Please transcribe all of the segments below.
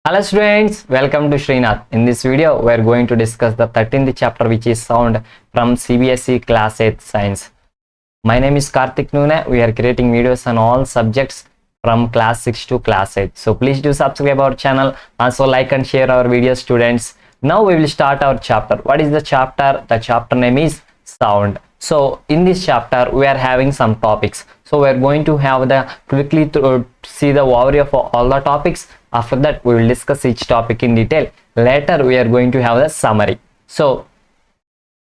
Hello students, welcome to Sreenath. In this video, we are going to discuss the 13th chapter, which is sound, from CBSE Class 8 Science. My name is Karthik Nune. We are creating videos on all subjects from class 6 to class 8. So please do subscribe our channel. Also like and share our videos, students. Now we will start our chapter. What is the chapter? The chapter name is sound. So in this chapter, we are having some topics. So we are going to have the quickly to see the overview of all the topics. After that, we will discuss each topic in detail. Later, we are going to have the summary. So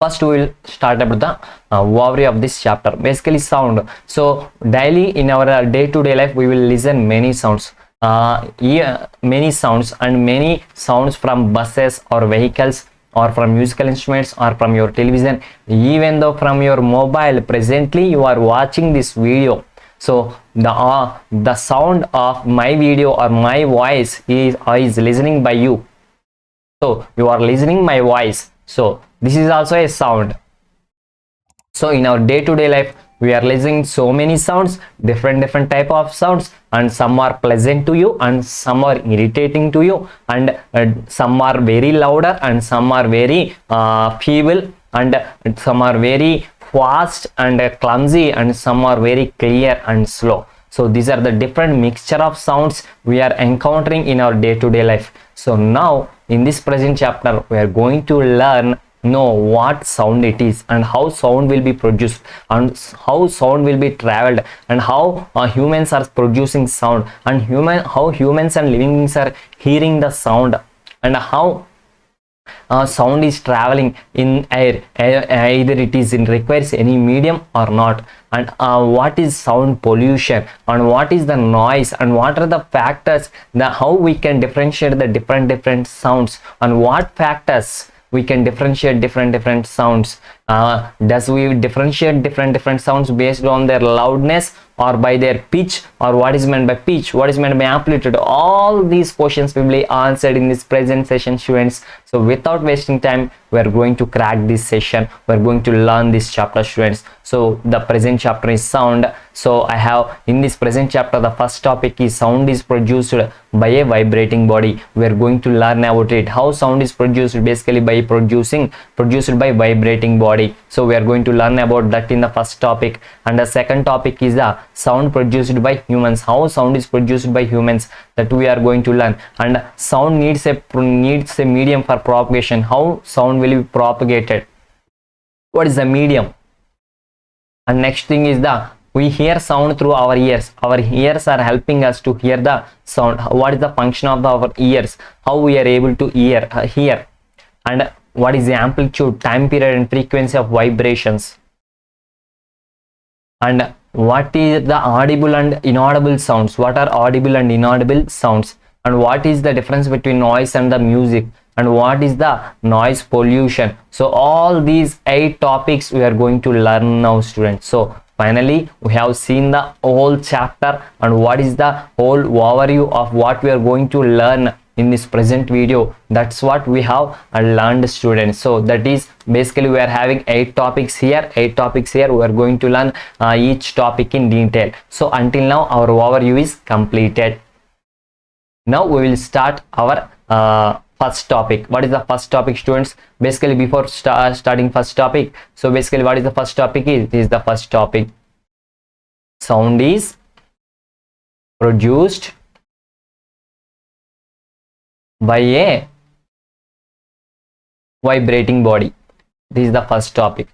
first, we will start about the overview of this chapter. Basically, sound. So daily in our day-to-day life, we will listen many sounds. Many sounds from buses or vehicles, or from musical instruments, or from your television, even though from your mobile. Presently you are watching this video, so the sound of my video or my voice is listening by you. So you are listening my voice, so this is also a sound. So in our day-to-day life, we are listening so many sounds, different type of sounds, and some are pleasant to you and some are irritating to you, and some are very louder and some are very feeble, and some are very fast and clumsy, and some are very clear and slow. So these are the different mixture of sounds we are encountering in our day-to-day life. So now in this present chapter, we are going to know what sound it is, and how sound will be produced, and how sound will be traveled, and how humans are producing sound, and how humans and living beings are hearing the sound, and how sound is traveling in air, either it is requires any medium or not, and what is sound pollution, and what is the noise, and what are the factors, how we can differentiate the different sounds, and what factors we can differentiate different sounds. Does we differentiate different sounds based on their loudness or by their pitch, or what is meant by pitch, what is meant by amplitude? All these questions will be answered in this present session, students. So without wasting time, we are going to crack this session. We are going to learn this chapter, students. So the present chapter is sound. So I have in this present chapter, the first topic is sound is produced by a vibrating body. We are going to learn about it, how sound is produced, basically by produced by vibrating body. So we are going to learn about that in the first topic. And the second topic is the sound produced by humans, how sound is produced by humans, that we are going to learn. And sound needs a medium for propagation, how sound will be propagated, what is the medium. And next thing is we hear sound through our ears. Our ears are helping us to hear the sound. What is the function of our ears, how we are able to hear, and what is the amplitude, time period, and frequency of vibrations, and what is the audible and inaudible sounds, what are audible and inaudible sounds, and what is the difference between noise and the music, and what is the noise pollution. So all these 8 topics we are going to learn now, students. So finally we have seen the whole chapter and what is the whole overview of what we are going to learn in this present video. That's what we have learned, students. So that is basically we are having 8 topics here. We are going to learn each topic in detail. So until now our overview is completed. Now we will start our first topic. What is the first topic, students? Basically before starting first topic, so basically what is the first topic is? This is the first topic. Sound is produced by a vibrating body. This is the first topic.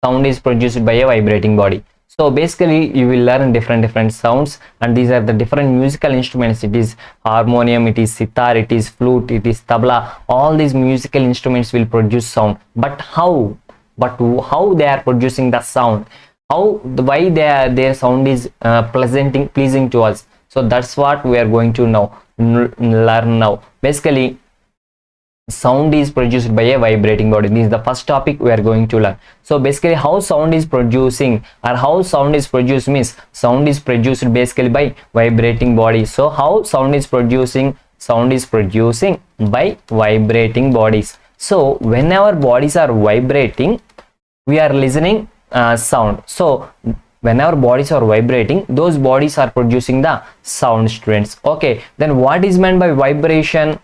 Sound is produced by a vibrating body. So basically you will learn different sounds, and these are the different musical instruments. It is harmonium, it is sitar, it is flute, it is tabla. All these musical instruments will produce sound. But how they are producing the sound, why their sound is pleasing to us. So that's what we are going to learn now. Basically sound is produced by a vibrating body. This is the first topic we are going to learn. So basically how sound is producing, or how sound is produced means sound is produced basically by vibrating body. So how sound is producing? Sound is producing by vibrating bodies. So when our bodies are vibrating, we are listening sound. So whenever bodies are vibrating, those bodies are producing the sound, students. Okay, then what is meant by vibration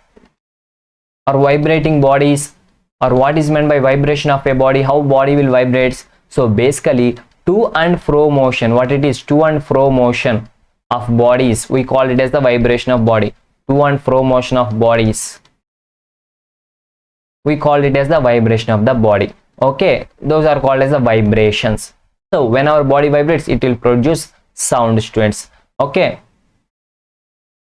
or vibrating bodies, or what is meant by vibration of a body, how body will vibrate? So basically, to and fro motion, what it is, to and fro motion of bodies, we call it as the vibration of body. To and fro motion of bodies, we call it as the vibration of the body. Okay, those are called as the vibrations. So when our body vibrates, it will produce sound, students. Okay,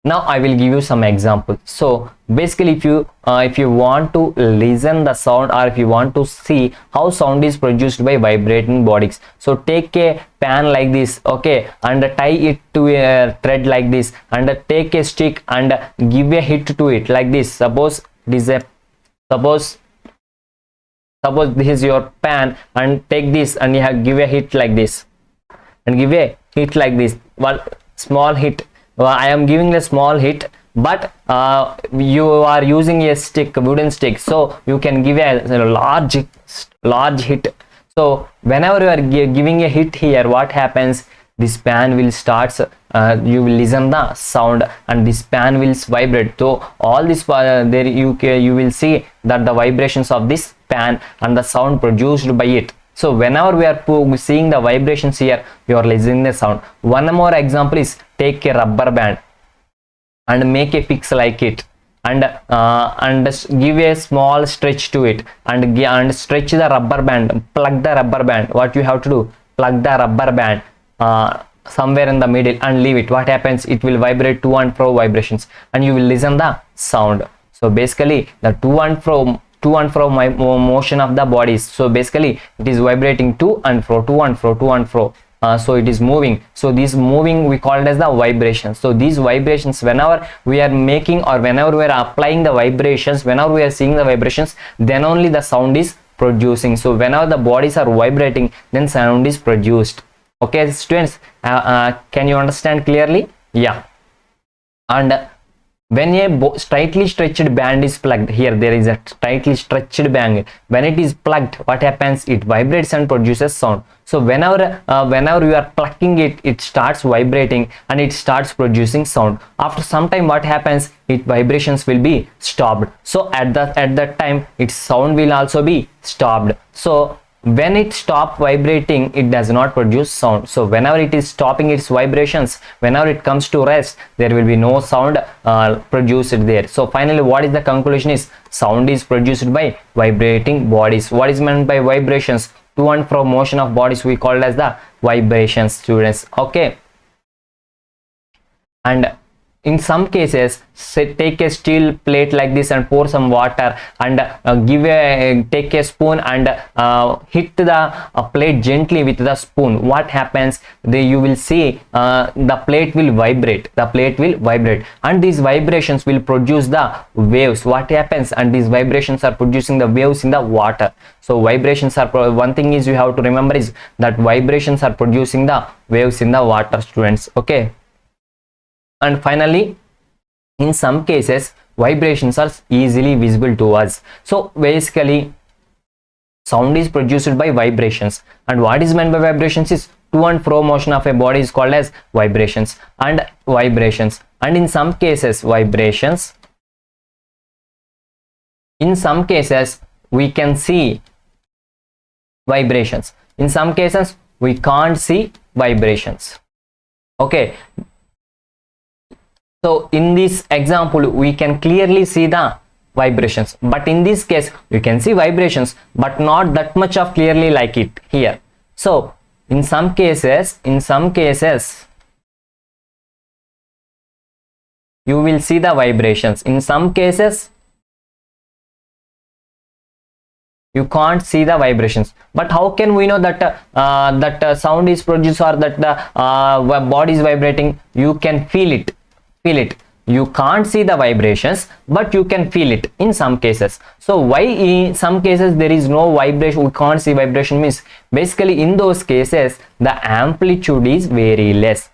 now I will give you some examples. So basically, if you want to listen the sound, or if you want to see how sound is produced by vibrating bodies, so take a pan like this, okay, and tie it to a thread like this, and take a stick and give a hit to it like this. Suppose this is suppose this is your pan, and take this and you have give a hit like this, and give a hit like this, one small hit. I am giving a small hit, but you are using a stick, wooden stick, so you can give a large hit. So whenever you are giving a hit here, what happens? This pan will start, you will listen the sound, and this pan will vibrate. So all this there you will see that the vibrations of this pan and the sound produced by it. So whenever we are seeing the vibrations here, you are listening the sound. One more example is, take a rubber band and make a fix like it, and give a small stretch to it, and stretch the rubber band, plug the rubber band. What you have to do, plug the rubber band somewhere in the middle and leave it. What happens? It will vibrate to and fro vibrations, and you will listen the sound. So basically, the to and fro motion of the bodies, so basically it is vibrating to and fro, so it is moving. So this moving we call it as the vibration. So these vibrations, whenever we are making, or whenever we are applying the vibrations, whenever we are seeing the vibrations, then only the sound is producing. So whenever the bodies are vibrating, then sound is produced. Okay, students, can you understand clearly? Yeah. And when a tightly stretched band is plugged, here there is a tightly stretched band, when it is plugged, what happens? It vibrates and produces sound. So whenever you are plucking it, it starts vibrating and it starts producing sound. After some time, what happens? Its vibrations will be stopped. So at that time, its sound will also be stopped. So when it stops vibrating, it does not produce sound. So whenever it is stopping its vibrations, whenever it comes to rest, there will be no sound produced there. So finally, what is the conclusion is, sound is produced by vibrating bodies. What is meant by vibrations? To and fro motion of bodies, we call it as the vibrations, students. Okay, and in some cases, say take a steel plate like this and pour some water, and take a spoon and hit the plate gently with the spoon. What happens? You will see the plate will vibrate. The plate will vibrate, and these vibrations will produce the waves. What happens? And these vibrations are producing the waves in the water. So vibrations are one thing is you have to remember is that vibrations are producing the waves in the water, students. Okay. And finally, in some cases, vibrations are easily visible to us. So basically, sound is produced by vibrations, and what is meant by vibrations is to and fro motion of a body is called as vibrations. And in some cases, in some cases we can see vibrations, in some cases we can't see vibrations. Okay, so in this example, we can clearly see the vibrations, but in this case, we can see vibrations, but not that much of clearly like it here. So in some cases, you will see the vibrations. In some cases, you can't see the vibrations. But how can we know that sound is produced, or that the body is vibrating? You can feel it. You can't see the vibrations, but you can feel it in some cases. So why in some cases there is no vibration, we can't see vibration, means basically in those cases the amplitude is very less.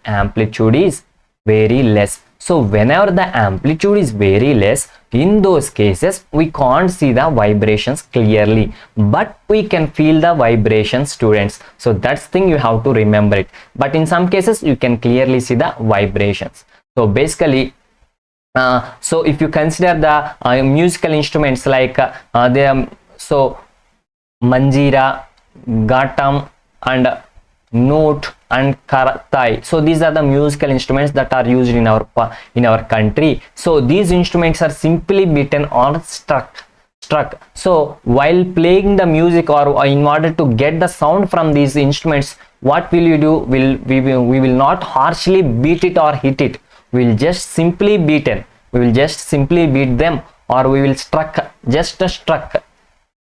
So whenever the amplitude is very less, in those cases we can't see the vibrations clearly, but we can feel the vibration, students. So that's thing you have to remember it. But in some cases you can clearly see the vibrations. So basically, so if you consider the musical instruments like so manjira, ghatam, and note and karatai. So these are the musical instruments that are used in our country. So these instruments are simply beaten or struck. So while playing the music, or in order to get the sound from these instruments, what will you do? We will not harshly beat it or hit it. We will just simply beat them. We will just simply beat them, or we will struck, just a struck.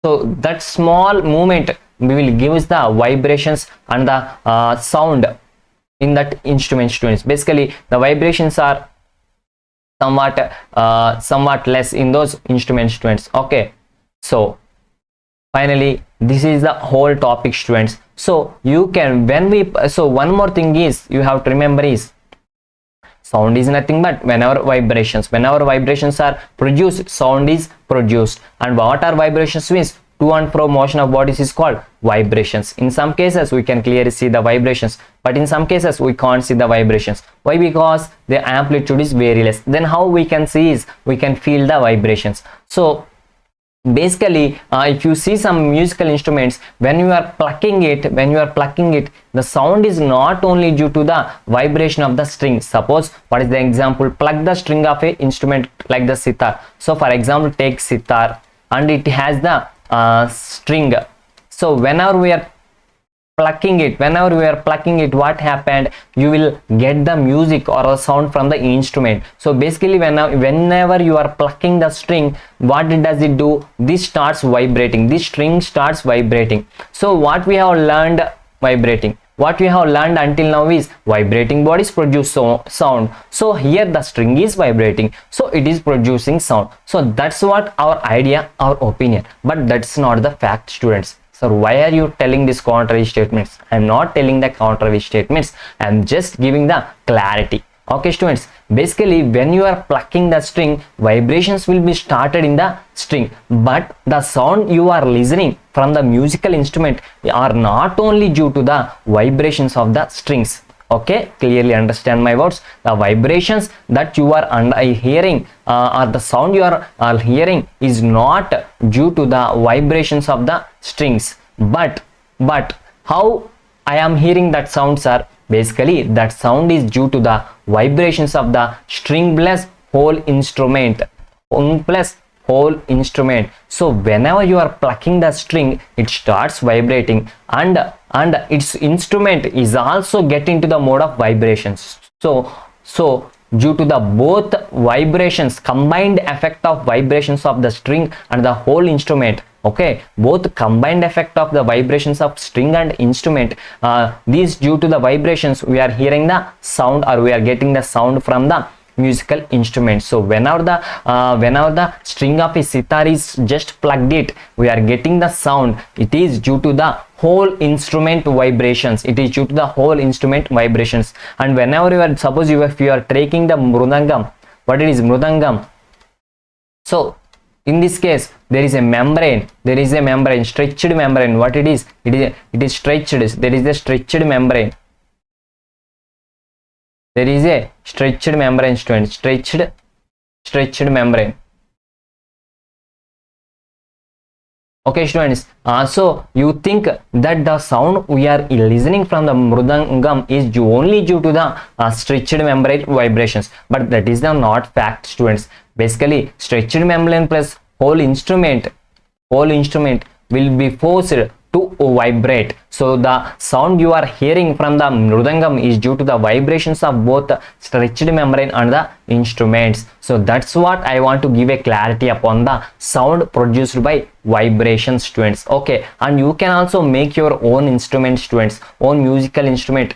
So that small movement we will give us the vibrations and the sound in that instrument, students. Basically the vibrations are somewhat less in those instruments, students. Okay, so finally this is the whole topic, students. So you can, so one more thing is you have to remember is, sound is nothing but whenever vibrations are produced, sound is produced. And what are vibrations means? To and fro motion of bodies is called vibrations. In some cases we can clearly see the vibrations, but in some cases we can't see the vibrations. Why? Because the amplitude is very less. Then how we can see is, we can feel the vibrations. So basically if you see some musical instruments, when you are plucking it, the sound is not only due to the vibration of the string. Suppose, what is the example? Pluck the string of a instrument like the sitar. So for example, take sitar, and it has the string. So whenever we are plucking it, what happened? You will get the music or a sound from the instrument. So basically whenever you are plucking the string, what does it do? This starts vibrating, this string starts vibrating. So what we have learned until now is, vibrating bodies produce sound. So here the string is vibrating, so it is producing sound. So that's what our idea, our opinion, but that's not the fact, students. So why are you telling these contrary statements? I am not telling the contrary statements, I am just giving the clarity. Okay, students, basically when you are plucking the string, vibrations will be started in the string, but the sound you are listening from the musical instrument are not only due to the vibrations of the strings. Okay, clearly understand my words. The vibrations that you are hearing, or the sound you are hearing, is not due to the vibrations of the strings, but how I am hearing that sound, sir? Basically that sound is due to the vibrations of the string plus whole instrument. So whenever you are plucking the string, it starts vibrating, and its instrument is also getting to the mode of vibrations. So due to the both vibrations, combined effect of vibrations of the string and the whole instrument, okay, both combined effect of the vibrations of string and instrument, these, due to the vibrations, we are hearing the sound, or we are getting the sound from the musical instrument. So whenever the string of a sitar is just plugged it, we are getting the sound. It is due to the whole instrument vibrations. And whenever you are, suppose if you are taking the mridangam, what it is mridangam? So in this case there is a membrane, stretched membrane. What it is? It is stretched. There is a stretched membrane. There is a stretched membrane, students. Stretched membrane. Okay, students. So you think that the sound we are listening from the mridangam is only due to the stretched membrane vibrations, but that is the not fact, students. Basically stretched membrane plus whole instrument will be forced to vibrate. So the sound you are hearing from the mridangam is due to the vibrations of both the stretched membrane and the instruments. So that's what I want to give a clarity upon the sound produced by vibration, students. Okay, and you can also make your own instrument, students, own musical instrument.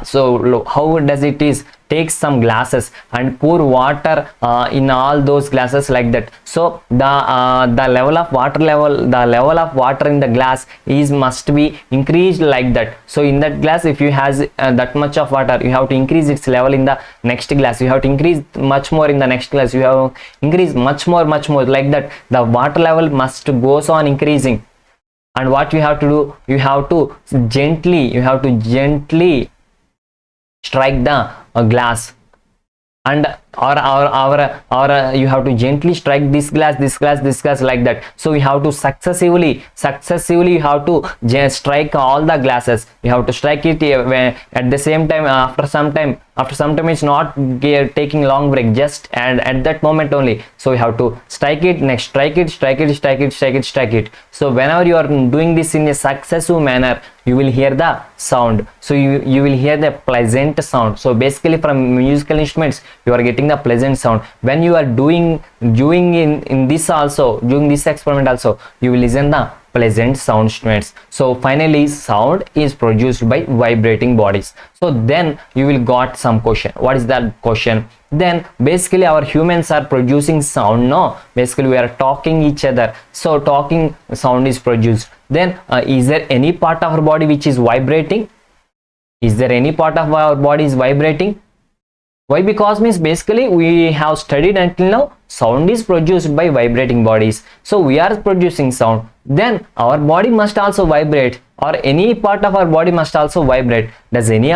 So how does it is? Take some glasses and pour water in all those glasses like that. So the level of water in the glass is must be increased increased like that. So in that glass, if you has that much of water, you have to increase its level in the next glass, you have to increase much more in the next glass, you have to increase much more like that. The water level must goes on increasing. And what you have to do, you have to gently strike the glass, and or you have to gently strike this glass like that. So you have to successively you have to strike all the glasses. You have to strike it at the same time. After some time it's not taking long break, just and at that moment only. So you have to strike it, next strike it. So whenever you are doing this in a successive manner, you will hear the sound. So you will hear the pleasant sound. So basically from musical instruments you are getting the pleasant sound. When you are doing in this also, doing this experiment also, you will listen the pleasant sound students. So finally sound is produced by vibrating bodies. So then you will got some question. What is that question? Then basically our humans are producing sound, no? Basically we are talking each other, so talking sound is produced. Then is there any part of our body which is vibrating? Is there any part of our body is vibrating? Why? Because means basically we have studied until now sound is produced by vibrating bodies. So we are producing sound, then our body must also vibrate, or any part of our body must also vibrate. Does any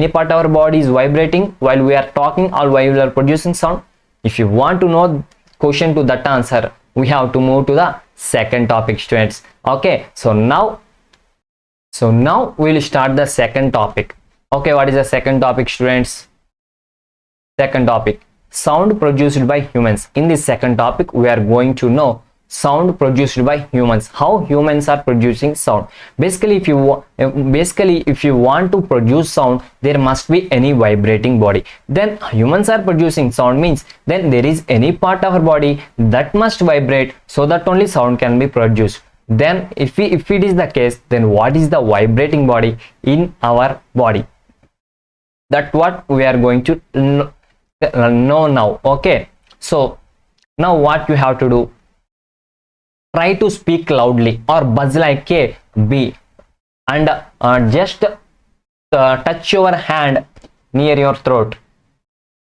part of our body is vibrating while we are talking or while we are producing sound? If you want to know question to that answer, we have to move to the second topic students. Okay, so now we will start the second topic. Okay, what is the second topic students? Second topic, sound produced by humans. In this second topic we are going to know sound produced by humans, how humans are producing sound. Basically if you want to produce sound, there must be any vibrating body. Then humans are producing sound means then there is any part of our body that must vibrate, so that only sound can be produced. Then if it is the case, then what is the vibrating body in our body? That's what we are going to know now. Okay, so now what you have to do, try to speak loudly or buzz like a bee, and just touch your hand near your throat.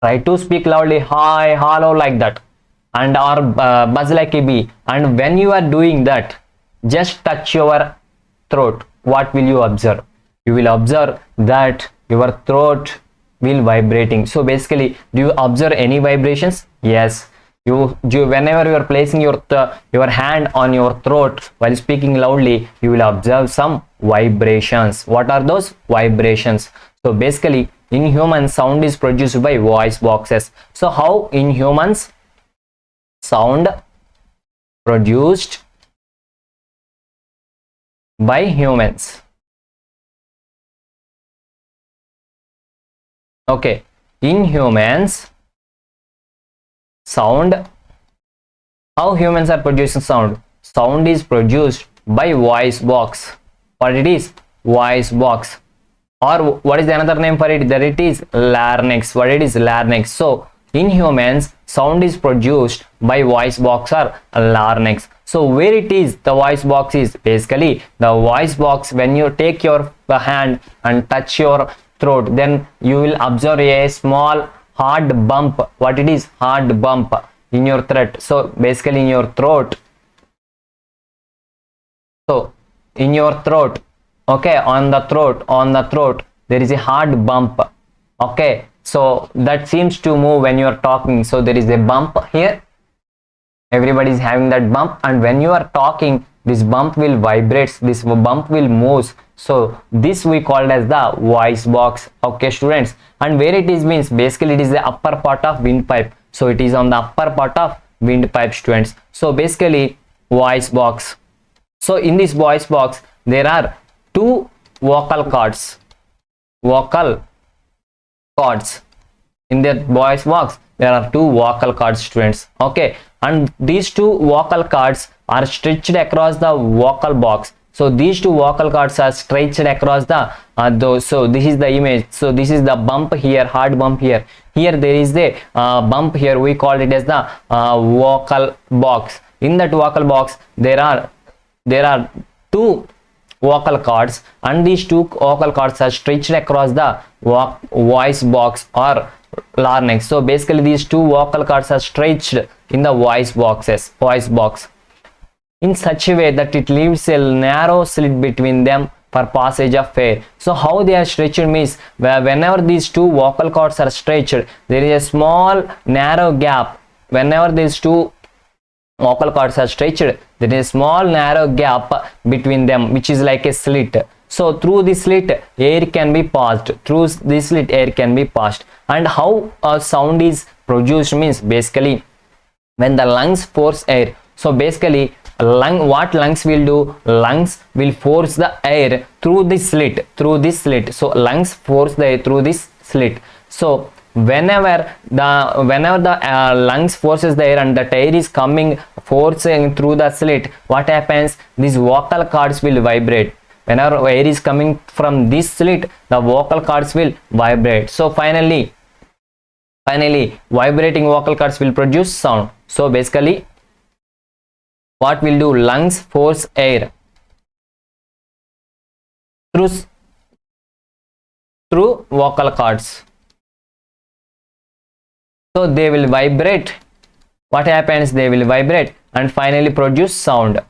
Try to speak loudly, hi, hello, like that, and or buzz like a bee. And when you are doing that, just touch your throat. What will you observe? You will observe that your throat will vibrating. So basically, do you observe any vibrations? Yes, you whenever you are placing your hand on your throat while speaking loudly, you will observe some vibrations. What are those vibrations? So basically in humans sound is produced by voice boxes. So how in humans sound produced by humans? Okay, in humans sound, how humans are producing sound? Sound is produced by voice box. What it is? Voice box. Or what is the another name for it? That it is larynx. What it is? Larynx. So in humans sound is produced by voice box or larynx. So where it is, the voice box is basically the voice box. When you take your hand and touch your throat, then you will observe a small hard bump. What it is? Hard bump in your throat. So basically in your throat, so in your throat, okay, on the throat there is a hard bump. Okay, so that seems to move when you are talking. So there is a bump here, everybody is having that bump, and when you are talking, this bump will vibrate, this bump will move. So this we called as the voice box. Okay students, and where it is means basically it is the upper part of windpipe. So it is on the upper part of windpipe students. So basically voice box. So in this voice box there are two vocal cords. In that voice box there are two vocal cords students. Okay, and these two vocal cords are stretched across the vocal box. So these two vocal cords are stretched across the so this is the image. So this is the bump here, hard bump here. Here there is the bump here, we call it as the vocal box. In that vocal box there are two vocal cords, and these two vocal cords are stretched across the voice box or larynx. So basically these two vocal cords are stretched in the voice box in such a way that it leaves a narrow slit between them for passage of air. So how they are stretched means whenever these two vocal cords are stretched, there is a small narrow gap. Whenever these two vocal cords are stretched, there is a small narrow gap between them, which is like a slit. So through this slit air can be passed. And how a sound is produced means basically when the lungs force air. So basically what lungs will do, lungs will force the air through this slit. So lungs force the air through this slit. So whenever the lungs forces the air and the air is coming forcing through the slit, what happens, these vocal cords will vibrate. Whenever air is coming from this slit, the vocal cords will vibrate. So finally vibrating vocal cords will produce sound. So basically what will do, lungs force air through vocal cords. So they will vibrate. What happens, they will vibrate and finally produce sound.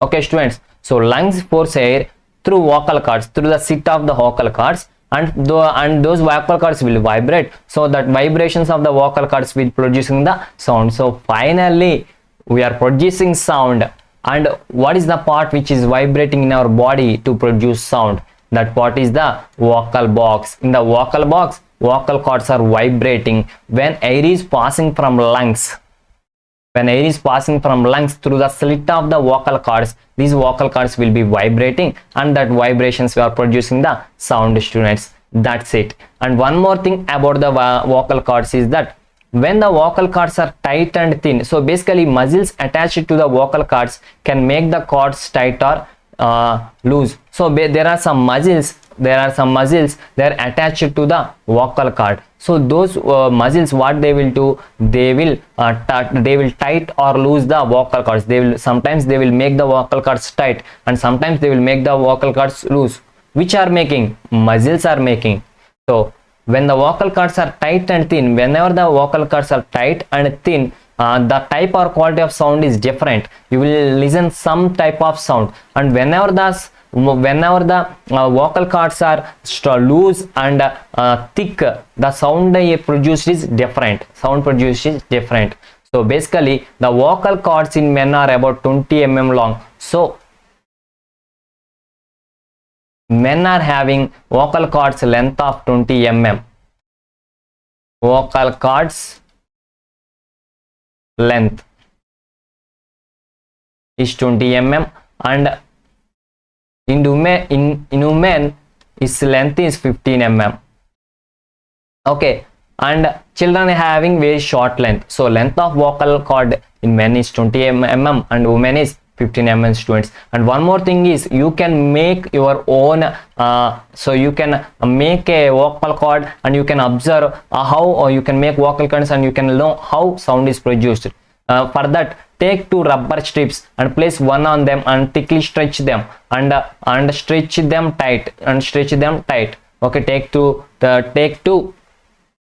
Okay students, so lungs force air through vocal cords, through the slit of the vocal cords, and those vocal cords will vibrate. So that vibrations of the vocal cords will producing the sound. So finally we are producing sound. And what is the part which is vibrating in our body to produce sound? That part is the vocal box. In the vocal box, vocal cords are vibrating when air is passing from lungs. When air is passing from lungs through the slit of the vocal cords, these vocal cords will be vibrating, and that vibrations are producing the sound, students. That's it. And one more thing about the vocal cords is that when the vocal cords are tight and thin, so basically muscles attached to the vocal cords can make the cords tight or loose. So there are some muscles they are attached to the vocal cord. So those muscles, what they will do, they will tight or loose the vocal cords. Sometimes they will make the vocal cords tight, and sometimes they will make the vocal cords loose. Which are making? Muscles are making. So when the vocal cords are tight and thin, whenever the vocal cords are tight and thin, the type or quality of sound is different. You will listen some type of sound, and whenever the vocal cords are loose and thick, the sound produced is different. So basically the vocal cords in men are about 20 mm long. So men are having vocal cords length of 20 mm. Vocal cords length is 20 mm, and in women its length is 15 mm. Okay, and children having very short length. So length of vocal cord in men is 20 mm and women is 15 mm, students. And one more thing is, you can make your own so you can make a vocal cord and you can observe how, or you can make vocal cords and you can know how sound is produced. For that, take two rubber strips and place one on them and thickly stretch them and stretch them tight Okay, take two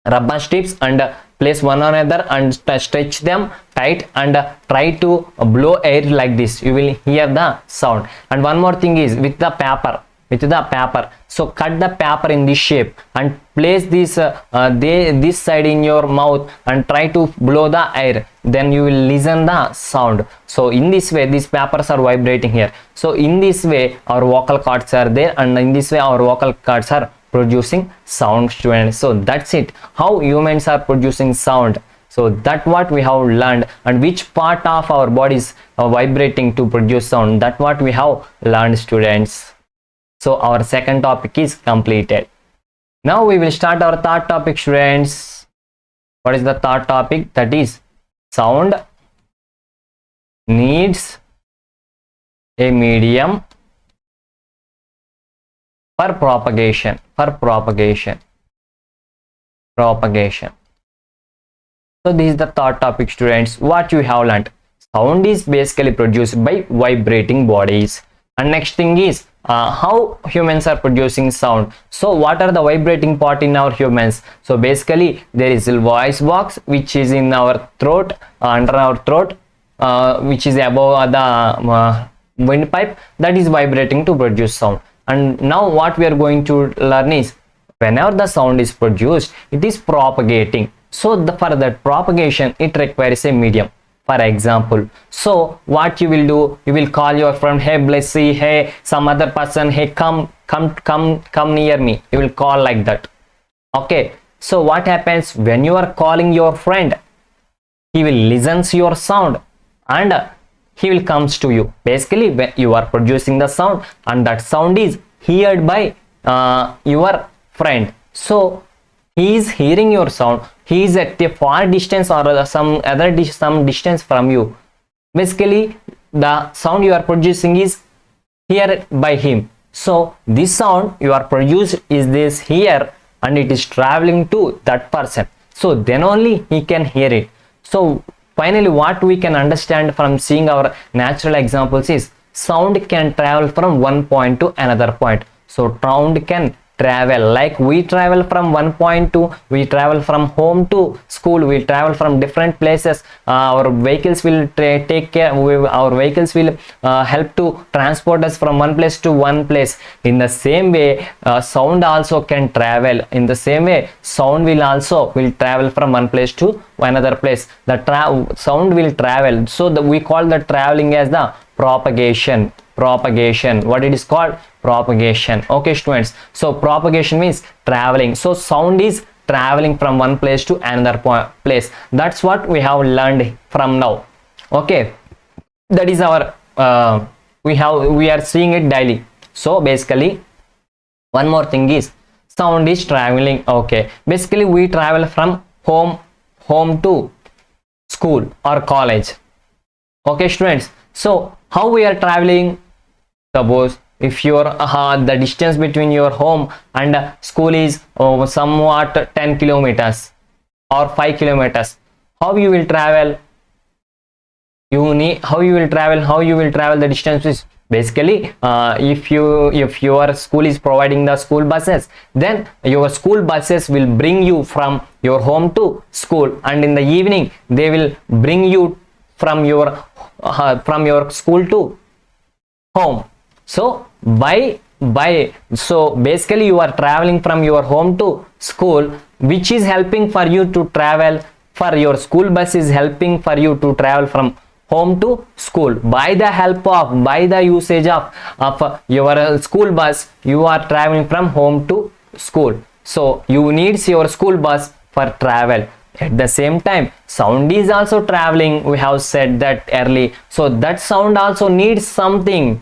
rubber strips and place one on another and stretch them tight and try to blow air like this. You will hear the sound. And one more thing is, with the paper, so cut the paper in this shape and place this this side in your mouth and try to blow the air. Then you will listen the sound. So in this way, these papers are vibrating here. So in this way our vocal cords are there, and in this way our vocal cords are producing sound, students. So that's it, how humans are producing sound. So that what we have learned, and which part of our bodies are vibrating to produce sound, that what we have learned, students. So our second topic is completed. Now we will start our third topic, students. What is the third topic? That is, sound needs a medium for propagation. So this is the third topic, students. What you have learned: sound is basically produced by vibrating bodies. And next thing is how humans are producing sound. So what are the vibrating part in our humans? So basically there is a voice box which is in our throat, under our throat, which is above the windpipe, that is vibrating to produce sound. And now what we are going to learn is, whenever the sound is produced, it is propagating. So for that propagation, it requires a medium. For example, so what you will do, you will call your friend, hey Blessy, hey some other person, hey come near me. You will call like that. Okay, so what happens when you are calling your friend? He will listen to your sound and he will comes to you. Basically, when you are producing the sound and that sound is heard by your friend, so he is hearing your sound. He is at a far distance or some distance from you. Basically, the sound you are producing is heard by him. So this sound you are produced is this here, and it is traveling to that person. So then only he can hear it. So finally, what we can understand from seeing our natural examples is, sound can travel from one point to another point. So sound can travel, like we travel from one point to, we travel from home to school, we travel from different places. Our vehicles will take care, our vehicles will help to transport us from one place to one place. In the same way, sound also can travel. In the same way, sound will travel from one place to another place. The sound will travel. So we call the traveling as the propagation. What it is called? Propagation. Okay students, so propagation means traveling. So sound is traveling from one place to another place. That's what we have learned from now. Okay, that is our we are seeing it daily. So basically, one more thing is, sound is traveling. Okay, basically we travel from home to school or college. Okay students, so how we are traveling? Suppose if your the distance between your home and school is somewhat 10 kilometers or 5 kilometers, how you will travel? How you will travel the distance is, basically if your school is providing the school buses, then your school buses will bring you from your home to school, and in the evening they will bring you from your school to home. So so basically you are traveling from your home to school, which is helping for you to travel. For your school bus is helping for you to travel from home to school. By the usage of your school bus, you are traveling from home to school. So you need your school bus for travel. At the same time, sound is also traveling. We have said that early. So that sound also needs something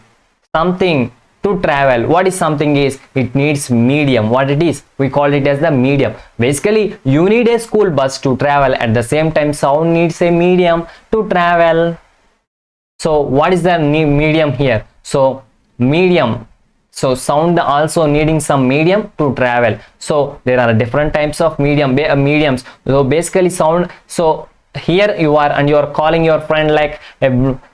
to travel. What is something is, it needs medium. What it is, we call it as the medium. Basically you need a school bus to travel. At the same time, sound needs a medium to travel. So what is the medium here? So medium. So sound also needing some medium to travel. So there are different types of mediums. So basically sound, so here you are and you are calling your friend like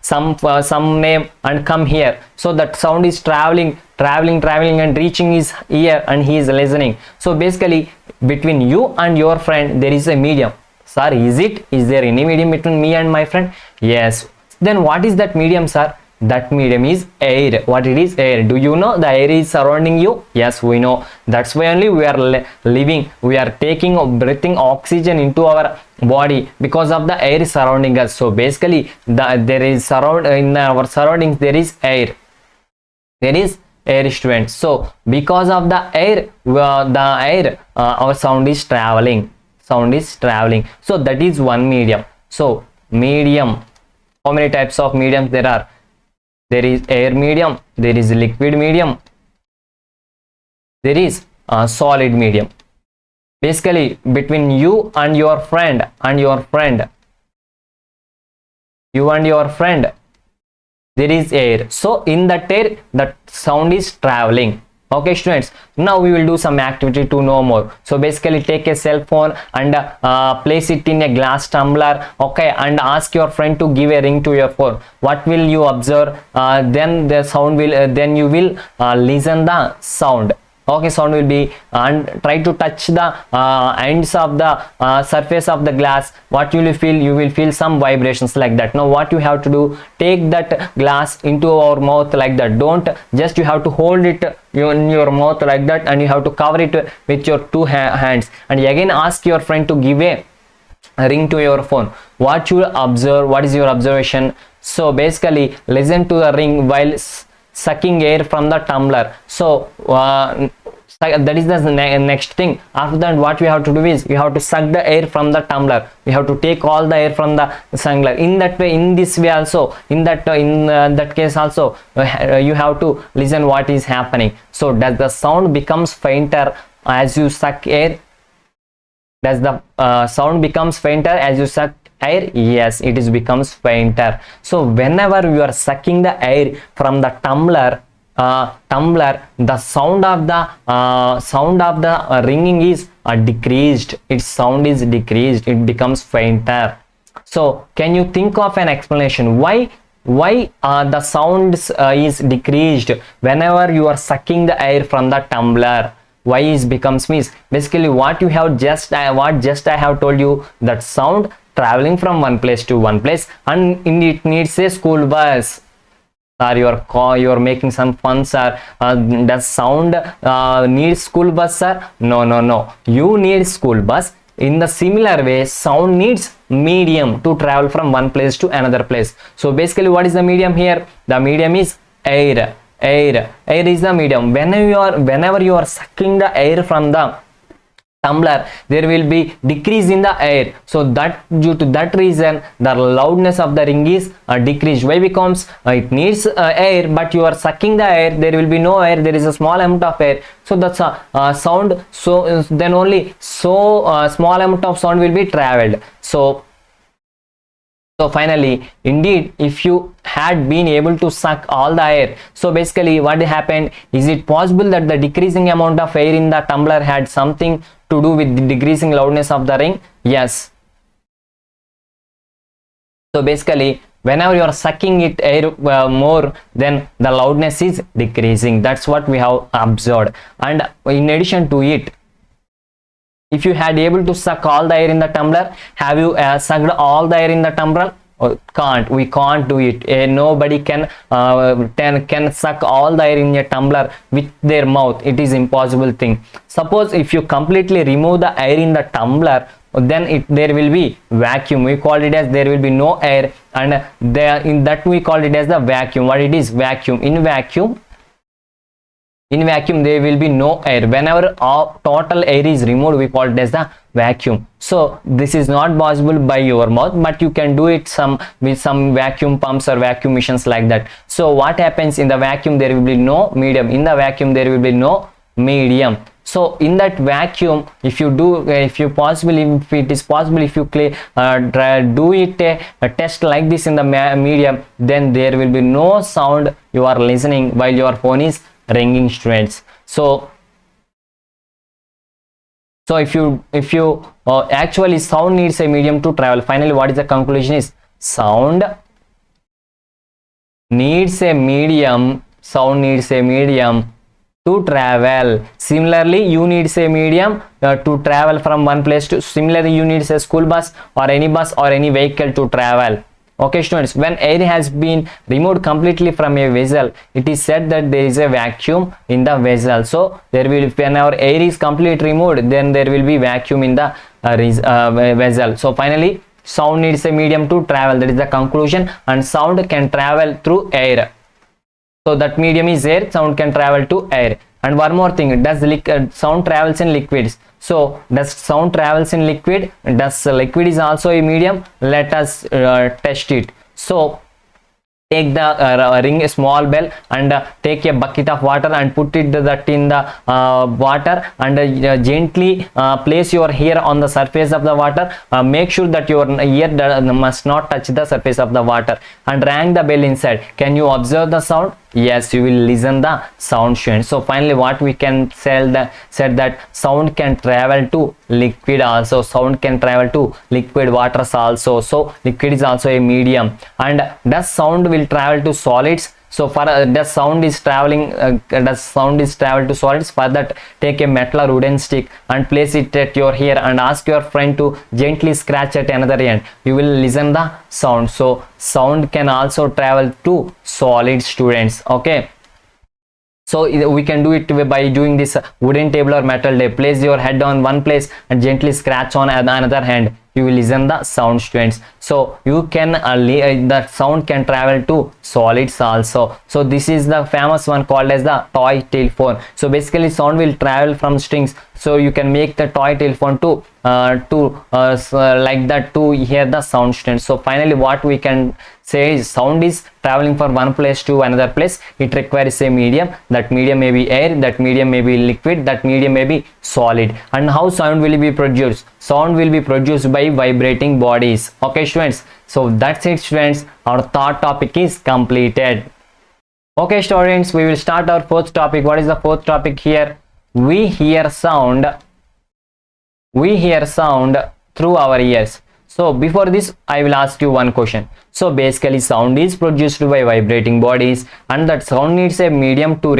some name and come here. So that sound is traveling and reaching his ear, and he is listening. So basically between you and your friend there is a medium. Sir, is there any medium between me and my friend? Yes. Then what is that medium, sir? That medium is air. What it is? Air. Do you know the air is surrounding you? Yes, we know. That's why only we are living. We are breathing oxygen into our body because of the air surrounding us. So basically there is in our surroundings there is air. There is air, students. So because of the air, our sound is traveling. So that is one medium. So medium, how many types of mediums there are? There is air medium, there is liquid medium, there is solid medium. Basically between you and your friend, there is air. So in that air, that sound is traveling. Okay students, now we will do some activity to know more. So basically take a cell phone and place it in a glass tumbler, okay, and ask your friend to give a ring to your phone. What will you observe? Then the sound will then you will listen the sound. Okay, sound will be, and try to touch the ends of the surface of the glass. What you will feel? You will feel some vibrations like that. Now what you have to do, take that glass into our mouth like that. Don't just, you have to hold it in your mouth like that, and you have to cover it with your two hands, and again ask your friend to give a ring to your phone. What you observe? What is your observation? So basically listen to the ring while sucking air from the tumbler. So that is the next thing. After that, what we have to do is, we have to suck the air from the tumbler. We have to take all the air from the tumbler. In that way, in this way also, in that case also, you have to listen what is happening. So does the sound becomes fainter as you suck air? Does the sound becomes fainter as you suck air? Yes, it is becomes fainter. So whenever you are sucking the air from the tumbler, the sound of the ringing is decreased. Its sound is decreased. It becomes fainter. So can you think of an explanation why the sound is decreased whenever you are sucking the air from the tumbler? Why is becomes means basically what you have just I have told you, that sound traveling from one place to one place, and it needs a school bus. Or you're making some fun, sir. Does sound need school bus, sir? No. You need school bus. In the similar way, sound needs medium to travel from one place to another place. So basically, what is the medium here? The medium is air. Air is the medium. Whenever you are sucking the air from the tumbler, there will be decrease in the air. So that due to that reason, the loudness of the ring is decreased. Why? Because it needs air, but you are sucking the air, there will be no air, there is a small amount of air. So that's a sound. So then only small amount of sound will be traveled. So finally, indeed, if you had been able to suck all the air, so basically what happened, is it possible that the decreasing amount of air in the tumbler had something to do with the decreasing loudness of the ring? Yes. So basically, whenever you are sucking it air more, then the loudness is decreasing. That's what we have observed. And in addition to it, if you had able to suck all the air in the tumbler, have you sucked all the air in the tumbler? We can't do it. Nobody can suck all the air in a tumbler with their mouth. It is impossible thing. Suppose if you completely remove the air in the tumbler, then there will be vacuum. We call it as there will be no air, and in that we call it as the vacuum. What it is? Vacuum. In vacuum there will be no air. Whenever total air is removed, we call it as the vacuum. So this is not possible by your mouth, but you can do it with some vacuum pumps or vacuum machines like that. So what happens in the vacuum? There will be no medium. In the vacuum there will be no medium. So in that vacuum, if it is possible, if you do it a test like this in the medium, then there will be no sound you are listening while your phone is ringing, students. So if you actually, sound needs a medium to travel. Finally, what is the conclusion is, sound needs a medium to travel. Similarly, you need a medium to travel from one place to, similarly you need a school bus or any vehicle to travel. Okay students, when air has been removed completely from a vessel, it is said that there is a vacuum in the vessel. So there will, when our air is completely removed, then there will be vacuum in the vessel. So finally, sound needs a medium to travel. That is the conclusion. And sound can travel through air. So that medium is air. Sound can travel to air. And one more thing, does sound travels in liquids? So does sound travels in liquid? Does liquid is also a medium? Let us test it. So take the ring a small bell and take a bucket of water and put that in the water, and gently place your ear on the surface of the water. Make sure that your ear must not touch the surface of the water, and rang the bell inside. Can you observe the sound? Yes, you will listen the sound, students. So finally what we can said that sound can travel to liquid also. Sound can travel to liquid waters also. So liquid is also a medium. And does sound will travel to solids? So for does sound is traveling to solids? For that, take a metal or wooden stick and place it at your ear and ask your friend to gently scratch at another end. You will listen the sound. So sound can also travel to solid, students. Okay, so we can do it by doing this wooden table or metal table. Place your head on one place and gently scratch on another hand. You will listen the sound, students. So you can that sound can travel to solids also. So this is the famous one called as the toy telephone. So basically sound will travel from strings. So you can make the toy telephone to like that to hear the sound, students. So finally what we can say is sound is traveling from one place to another place. It requires a medium. That medium may be air, that medium may be liquid, that medium may be solid. And how sound will be produced? Sound will be produced by vibrating bodies. Okay, students. So that's it, students. Our third topic is completed. Okay, students, we will start our fourth topic. What is the fourth topic here? We hear sound through our ears. So before this, I will ask you one question. So basically sound is produced by vibrating bodies, and that sound needs a medium to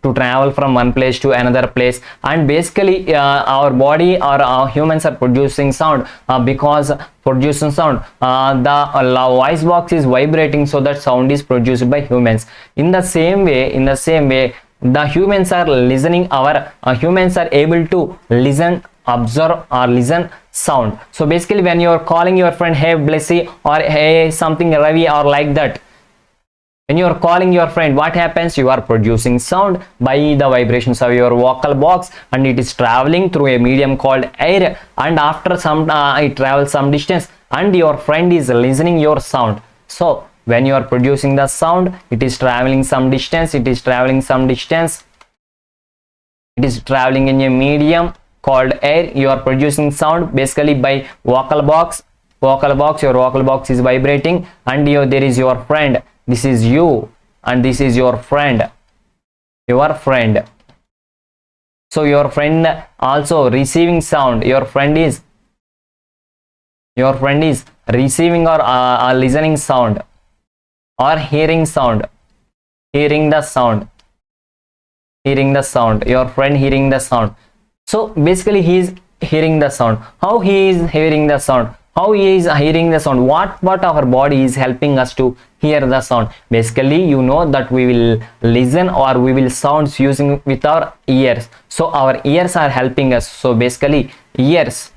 travel from one place to another place. And basically our body or our humans are producing sound because producing sound the voice box is vibrating, so that sound is produced by humans. In the same way the humans are listening, our humans are able to listen, observe or listen sound. So basically when you are calling your friend, hey Blessy, or hey something Ravi, or like that, when you are calling your friend, what happens? You are producing sound by the vibrations of your vocal box, and it is traveling through a medium called air, and after some it travels some distance, and your friend is listening your sound. So when you are producing the sound, it is traveling some distance, it is traveling in a medium called air. You are producing sound basically by vocal box. Your vocal box is vibrating, and there is your friend. This is you, and this is your friend. So your friend also receiving sound. Your friend is receiving or listening sound, or hearing the sound. Your friend hearing the sound. So basically he is hearing the sound. How he is hearing the sound? What our body is helping us to hear the sound? Basically, you know that we will listen or we will sounds using with our ears. So our ears are helping us. So basically ears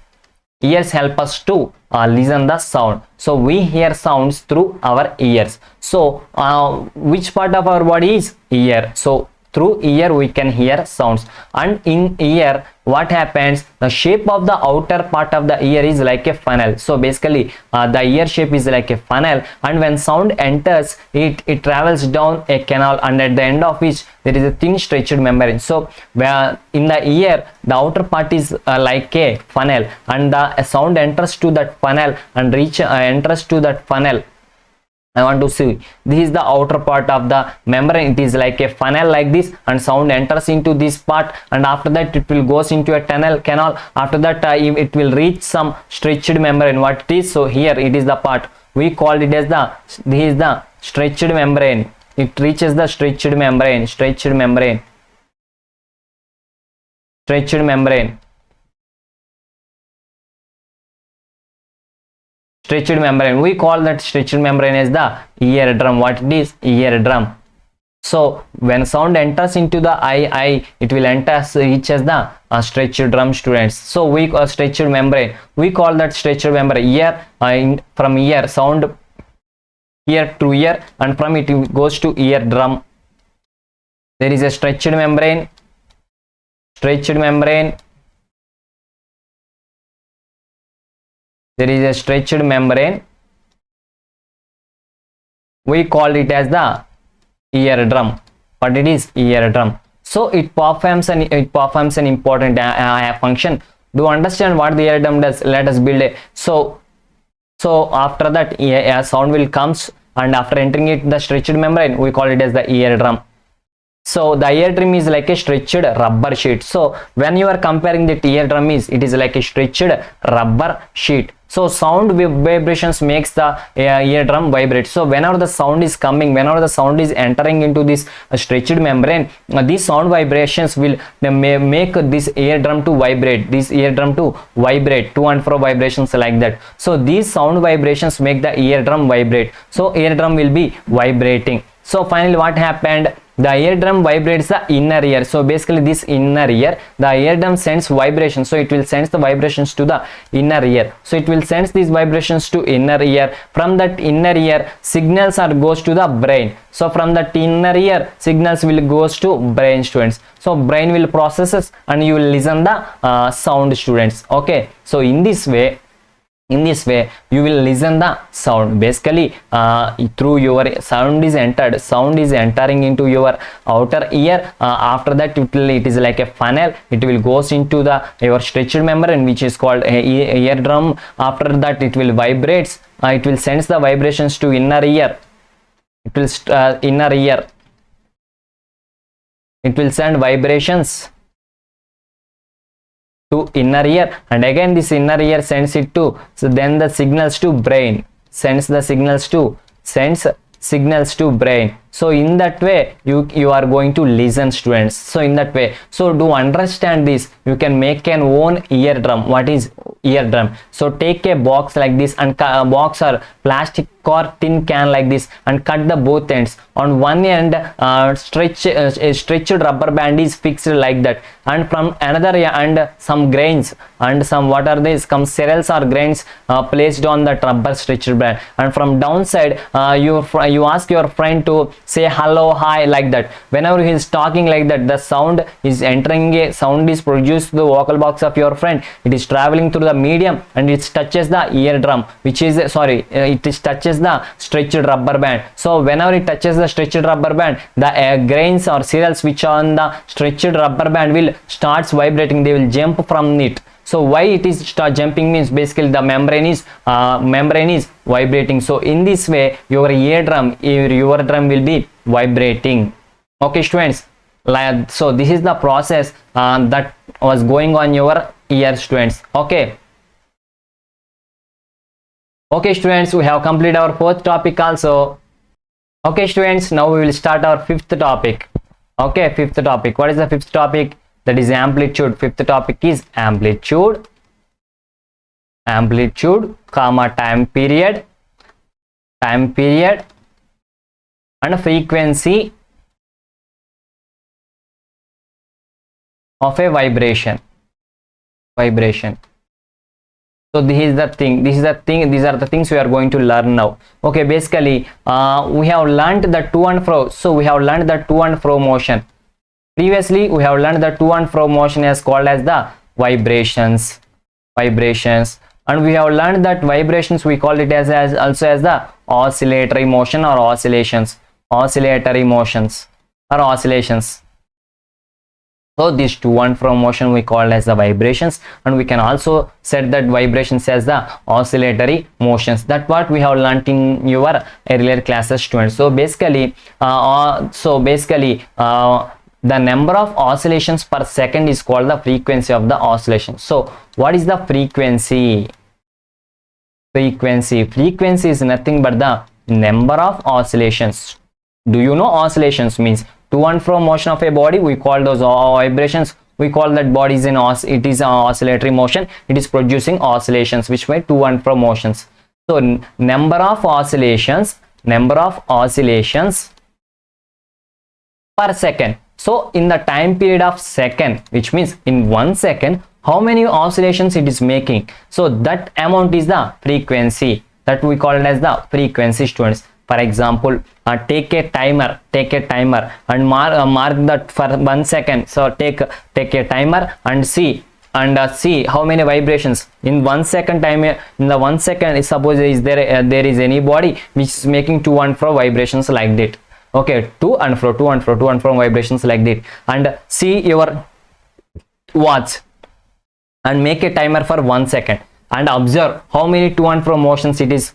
help us to listen the sound. So we hear sounds through our ears. So which part of our body is ear? So through ear we can hear sounds. And in ear, what happens? The shape of the outer part of the ear is like a funnel. So basically the ear shape is like a funnel, and when sound enters, it travels down a canal, and at the end of which there is a thin stretched membrane. So where in the ear, the outer part is like a funnel, and the sound enters to that funnel and enters to that funnel. I want to see, this is the outer part of the membrane. It is like a funnel like this, and sound enters into this part, and after that it will goes into a canal. After that it will reach some stretched membrane. What it is? So here it is the part we called it as this is the stretched membrane. It reaches the stretched membrane. We call that stretched membrane as the eardrum. What it is? Eardrum. So when sound enters into the eye, it will reach as the stretched drum, students. So we stretched membrane. We call that stretched membrane. Ear, from ear, sound ear to ear, and from it goes to eardrum. There is a stretched membrane. There is a stretched membrane we call it as the eardrum. What it is? Eardrum. So it performs an important function. Do understand what the eardrum does? Let us build a so after that a sound will comes, and after entering it the stretched membrane, we call it as the eardrum. So the eardrum is like a stretched rubber sheet. So when you are comparing the eardrum, it is like a stretched rubber sheet. So sound vibrations makes the eardrum vibrate. So whenever the sound is coming, whenever the sound is entering into this stretched membrane, these sound vibrations will make this eardrum to vibrate. This eardrum to vibrate, to and fro vibrations like that. So these sound vibrations make the eardrum vibrate. So eardrum will be vibrating. So finally what happened? The eardrum vibrates the inner ear. So basically this inner ear, the eardrum sends vibration. So it will send the vibrations to the inner ear. So it will send these vibrations to inner ear. From that inner ear, signals are goes to the brain. So from that inner ear, signals will goes to brain, students. So brain will processes and you will listen the sound, students. Okay. So in this way you will listen the sound. Basically through your sound is entering into your outer ear. After that it is like a funnel. It will goes into the your stretched membrane, which is called eardrum. After that it will vibrates. It will send the vibrations to inner ear. It will inner ear. It will send vibrations to inner ear, and again this inner ear sends it to, so then the signals to brain, sends signals to brain. So in that way you are going to listen, students. So in that way, so to understand this, you can make an own eardrum. What is eardrum? So take a box like this, and box or plastic or tin can like this, and cut the both ends. On one end a stretched rubber band is fixed like that, and from another end some grains and some, what are these, some cereals or grains placed on that rubber stretched band. And from downside you ask your friend to say hello, hi, like that. Whenever he is talking like that, the sound is entering, a sound is produced to the vocal box of your friend. It is traveling through the medium and it touches the eardrum, which is it touches the stretched rubber band. So whenever it touches the stretched rubber band, the grains or cereals which are on the stretched rubber band will starts vibrating. They will jump from it. So why it is start jumping means basically the membrane is vibrating. So in this way your eardrum will be vibrating. Okay, students. So this is the process that was going on your ear, students. Okay, students, we have completed our fourth topic also. Okay, students, now we will start our fifth topic. Okay, fifth topic. What is the fifth topic? That is amplitude. Fifth topic is amplitude, comma time period, and frequency of a vibration. So this is the thing. These are the things we are going to learn now. Okay, basically we have learned the to and fro. So we have learned the to and fro motion. Previously we have learned the to and fro motion is called as the vibrations, and we have learned that vibrations we call it as also as the oscillatory motion or oscillations. So this to and fro motion we call as the vibrations, and we can also set that vibrations as the oscillatory motions. That what we have learnt in your earlier classes, students. So basically the number of oscillations per second is called the frequency of the oscillation. So what is the frequency? Frequency is nothing but the number of oscillations. Do you know oscillations means to and fro motion of a body? We call those vibrations. We call that body is it is an oscillatory motion. It is producing oscillations, which way to and fro motions. So number of oscillations per second. So in the time period of second, which means in 1 second, how many oscillations it is making? So that amount is the frequency. That we call it as the frequency, students. For example, take a timer and mark that for 1 second. So take a timer and see and see how many vibrations in 1 second time. In the 1 second, suppose is there there is any body which is making to and fro vibrations like that. Okay, to and fro, to and fro, to and fro vibrations like that. And see your watch and make a timer for 1 second and observe how many to and fro motions it is,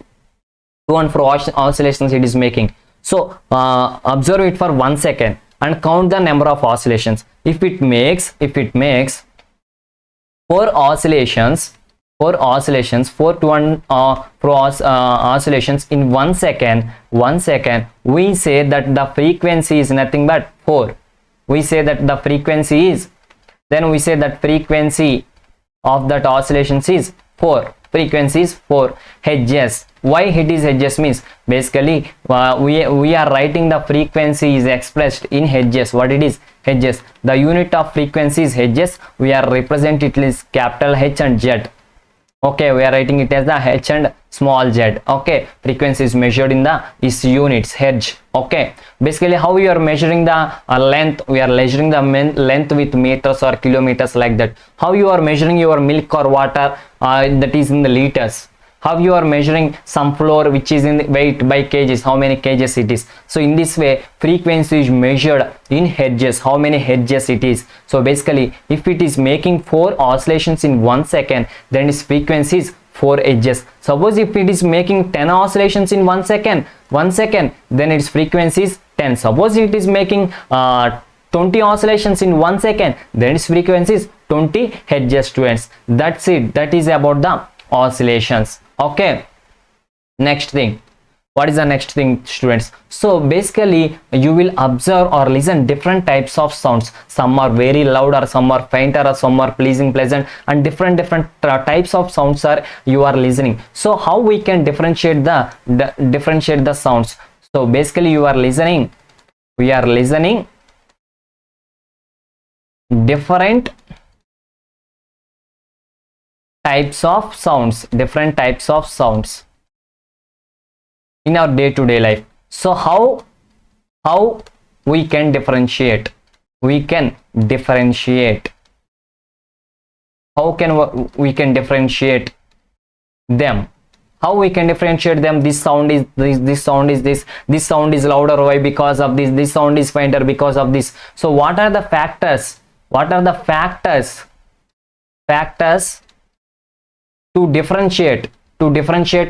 to and fro oscillations it is making. So observe it for 1 second and count the number of oscillations. If it makes 4 oscillations, 4 to and fro oscillations in 1 second, we say that the frequency is nothing but 4. We say that the frequency is, then we say that frequency of that oscillations is 4. Frequency is 4 hertz. Why it is hertz means basically we are writing the frequency is expressed in hertz. What it is? Hertz. The unit of frequency is hertz. We are representing it as capital H and Z. Okay, we are writing it as the H and small z. Okay, frequency is measured in the units, hertz. Okay, basically how we are measuring the length, we are measuring the length with meters or kilometers like that. How you are measuring your milk or water, that is in the liters. How you are measuring some flour which is in the weight by kgs, how many kgs it is. So in this way frequency is measured in hertz, how many hertz it is. So basically if it is making 4 oscillations in 1 second, then its frequency is 4 hertz. Suppose if it is making 10 oscillations in 1 second, then its frequency is 10. Suppose it is making 20 oscillations in 1 second, then its frequency is 20 hertz, students. That's it. That is about the oscillations. Okay, next thing, what is the next thing, students? So basically you will observe or listen different types of sounds. Some are very loud, or some are fainter, or some are pleasant, and different types of sounds are you are listening. So how we can differentiate the sounds? So basically we are listening different types of sounds, in our day-to-day life. So how we can differentiate? How can we can differentiate them? How we can differentiate them? This sound is this sound is this sound is louder. Why? Because of this sound is fainter because of this. So what are the factors? To differentiate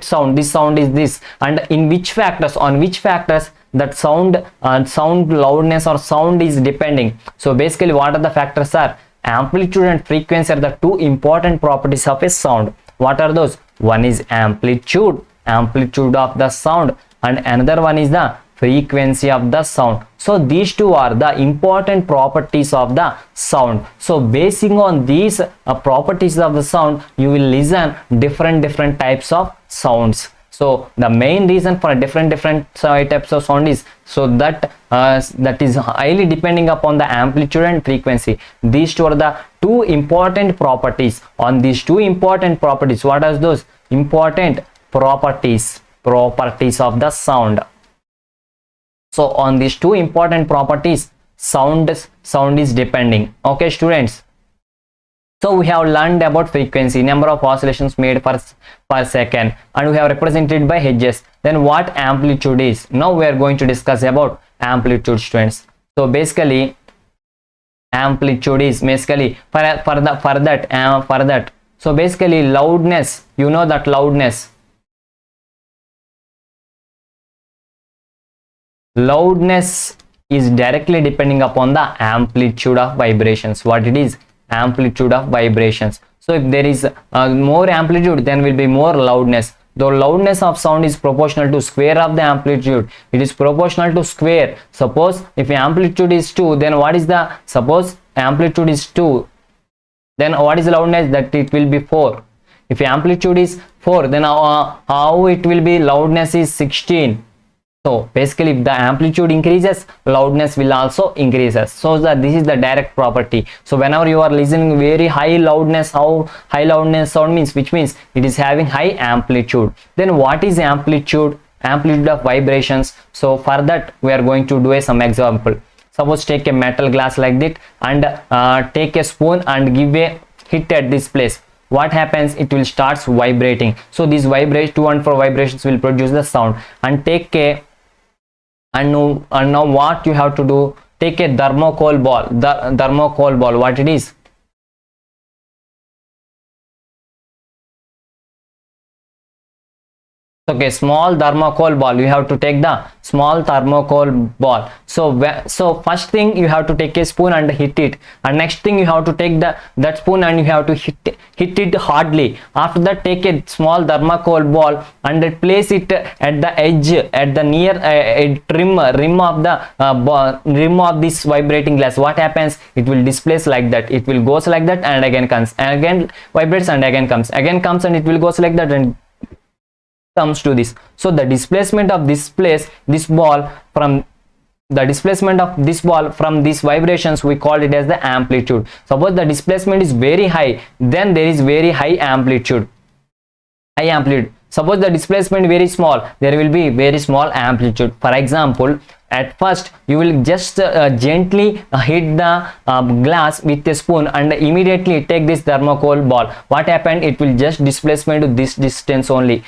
sound? This sound is this, and on which factors that sound loudness or sound is depending. So basically what are the factors are? Amplitude and frequency are the 2 important properties of a sound. What are those? One is amplitude of the sound, and another one is the frequency of the sound. So these 2 are the important properties of the sound. So basing on these properties of the sound, you will listen different types of sounds. So the main reason for different types of sound is so that is highly depending upon the amplitude and frequency. These 2 are the 2 important properties. On these 2 important properties, what are those important properties of the sound? So on these 2 important properties, sound is depending. Okay, students. So we have learned about frequency, number of oscillations made per second, and we have represented by hertz. Then what amplitude is? Now we are going to discuss about amplitude, students. So basically amplitude is basically for that. So basically loudness, you know that loudness is directly depending upon the amplitude of vibrations. What it is? Amplitude of vibrations. So if there is more amplitude, then will be more loudness. The loudness of sound is proportional to square of the amplitude. It is proportional to square. Suppose if amplitude is 2, then what is the, suppose amplitude is 2, then what is loudness? That it will be 4. If amplitude is 4, then how it will be? Loudness is 16. So basically if the amplitude increases, loudness will also increases. So that this is the direct property. So whenever you are listening very high loudness, how high loudness sound means, which means it is having high amplitude. Then what is amplitude? Amplitude of vibrations. So for that we are going to do some example. Suppose take a metal glass like that and take a spoon and give a hit at this place, what happens? It will starts vibrating. So these vibration, 2 and 4 vibrations will produce the sound. And take a, and now what you have to do, take a thermocol ball, the thermocol ball, what it is? Okay, small thermocol ball. You have to take the small thermocol ball. So first thing you have to take a spoon and hit it, and next thing you have to take that spoon and you have to hit it hardly. After that, take a small thermocol ball and place it at the edge, at the near rim of the rim of this vibrating glass. What happens? It will displace like that. It will goes like that and again comes, and again vibrates and again comes, and it will goes like that and comes to this. So the displacement of this ball from these vibrations, we call it as the amplitude. Suppose the displacement is very high, then there is very high amplitude. Suppose the displacement very small, there will be very small amplitude. For example, at first you will just gently hit the glass with a spoon and immediately take this thermocol ball. What happened? It will just displacement to this distance only.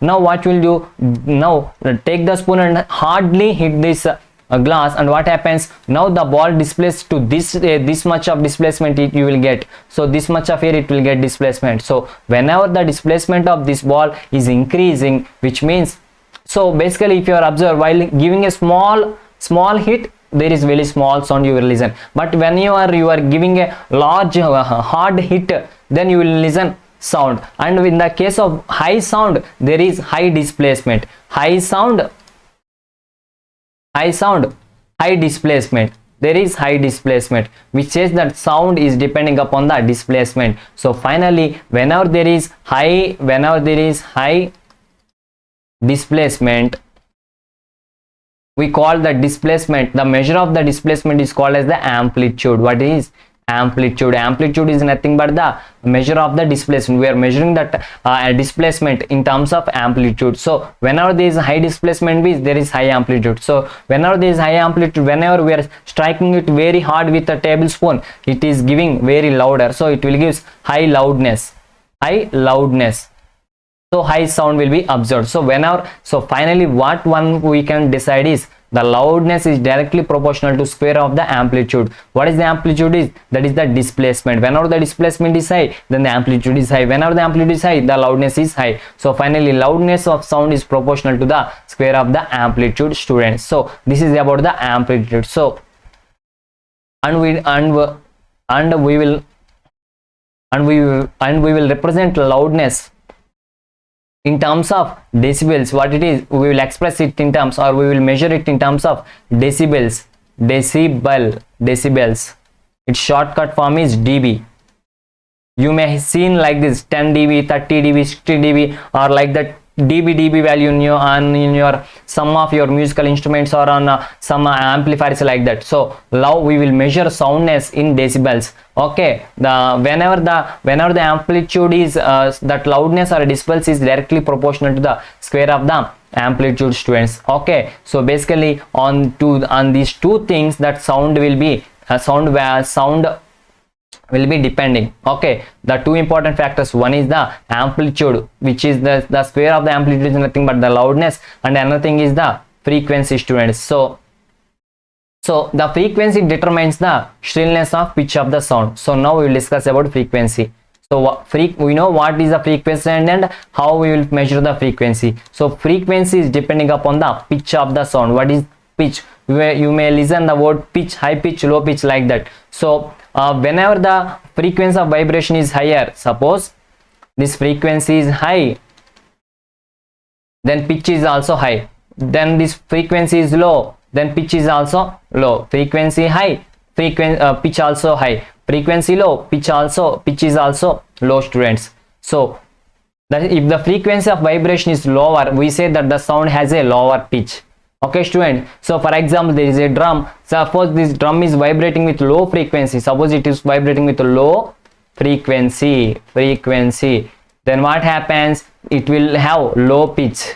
Now what will do? Now take the spoon and hardly hit this glass, and what happens? Now the ball displaced to this much of displacement you will get. So this much of here it will get displacement. So whenever the displacement of this ball is increasing, which means, so basically if you are observe, while giving a small hit, there is very small sound you will listen, but when you are giving a large hard hit, then you will listen sound. And in the case of high sound, there is high displacement. High displacement, there is high displacement, which says that sound is depending upon the displacement. So finally, whenever there is high displacement, we call the displacement, the measure of the displacement is called as the amplitude. What is amplitude? Amplitude is nothing but the measure of the displacement. We are measuring that displacement in terms of amplitude. So whenever there is high displacement, there is high amplitude. So whenever there is high amplitude, whenever we are striking it very hard with a tablespoon, it is giving very louder, so it will give high loudness. So high sound will be observed. So finally what one we can decide is the loudness is directly proportional to square of the amplitude. What is the amplitude is? That is the displacement. Whenever the displacement is high, then the amplitude is high. Whenever the amplitude is high, the loudness is high. So finally loudness of sound is proportional to the square of the amplitude, students. So this is about the amplitude. So and we will represent loudness in terms of decibels. What it is, we will express it in terms, or we will measure it in terms of decibels. Decibels. Its shortcut form is dB. You may have seen like this 10 dB, 30 dB, 60 dB, or like that dB value in your some of your musical instruments, or on some amplifiers like that. So now we will measure soundness in decibels. Okay, whenever the amplitude is that loudness or decibels is directly proportional to the square of the amplitude, students. Okay, so basically on these two things, that sound will be will be depending. Okay, the two important factors, one is the amplitude, which is the square of the amplitude is nothing but the loudness, and another thing is the frequency, students. So the frequency determines the shrillness of pitch of the sound. So now we will discuss about frequency. So we know what is the frequency and how we will measure the frequency. So frequency is depending upon the pitch of the sound. What is pitch? You may listen the word pitch, high pitch, low pitch, like that. So whenever the frequency of vibration is higher, suppose this frequency is high, then pitch is also high. Then this frequency is low, then pitch is also low. Frequency high, pitch also high. Frequency low, pitch is also low, students. So that if the frequency of vibration is lower, we say that the sound has a lower pitch. Okay, student. So for example, there is a drum. Suppose this drum is vibrating with low frequency. Suppose it is vibrating with a low frequency. Then what happens? It will have low pitch.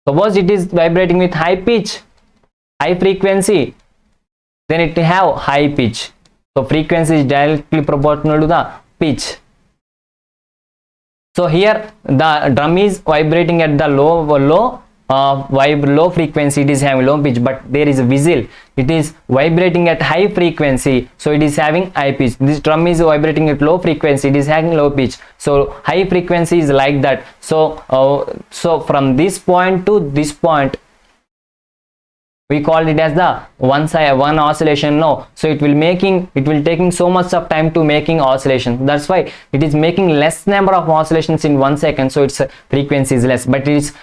Suppose it is vibrating with high pitch, high frequency, then it will have high pitch. So frequency is directly proportional to the pitch. So here the drum is vibrating at the low frequency, it is having low pitch, but there is a whistle, it is vibrating at high frequency, so it is having high pitch. This drum is vibrating at low frequency, it is having low pitch, so high frequency is like that. So from this point to this point we call it as the one oscillation. No, so it will taking so much of time to making oscillation, that's why it is making less number of oscillations in 1 second, so its frequency is less, but it is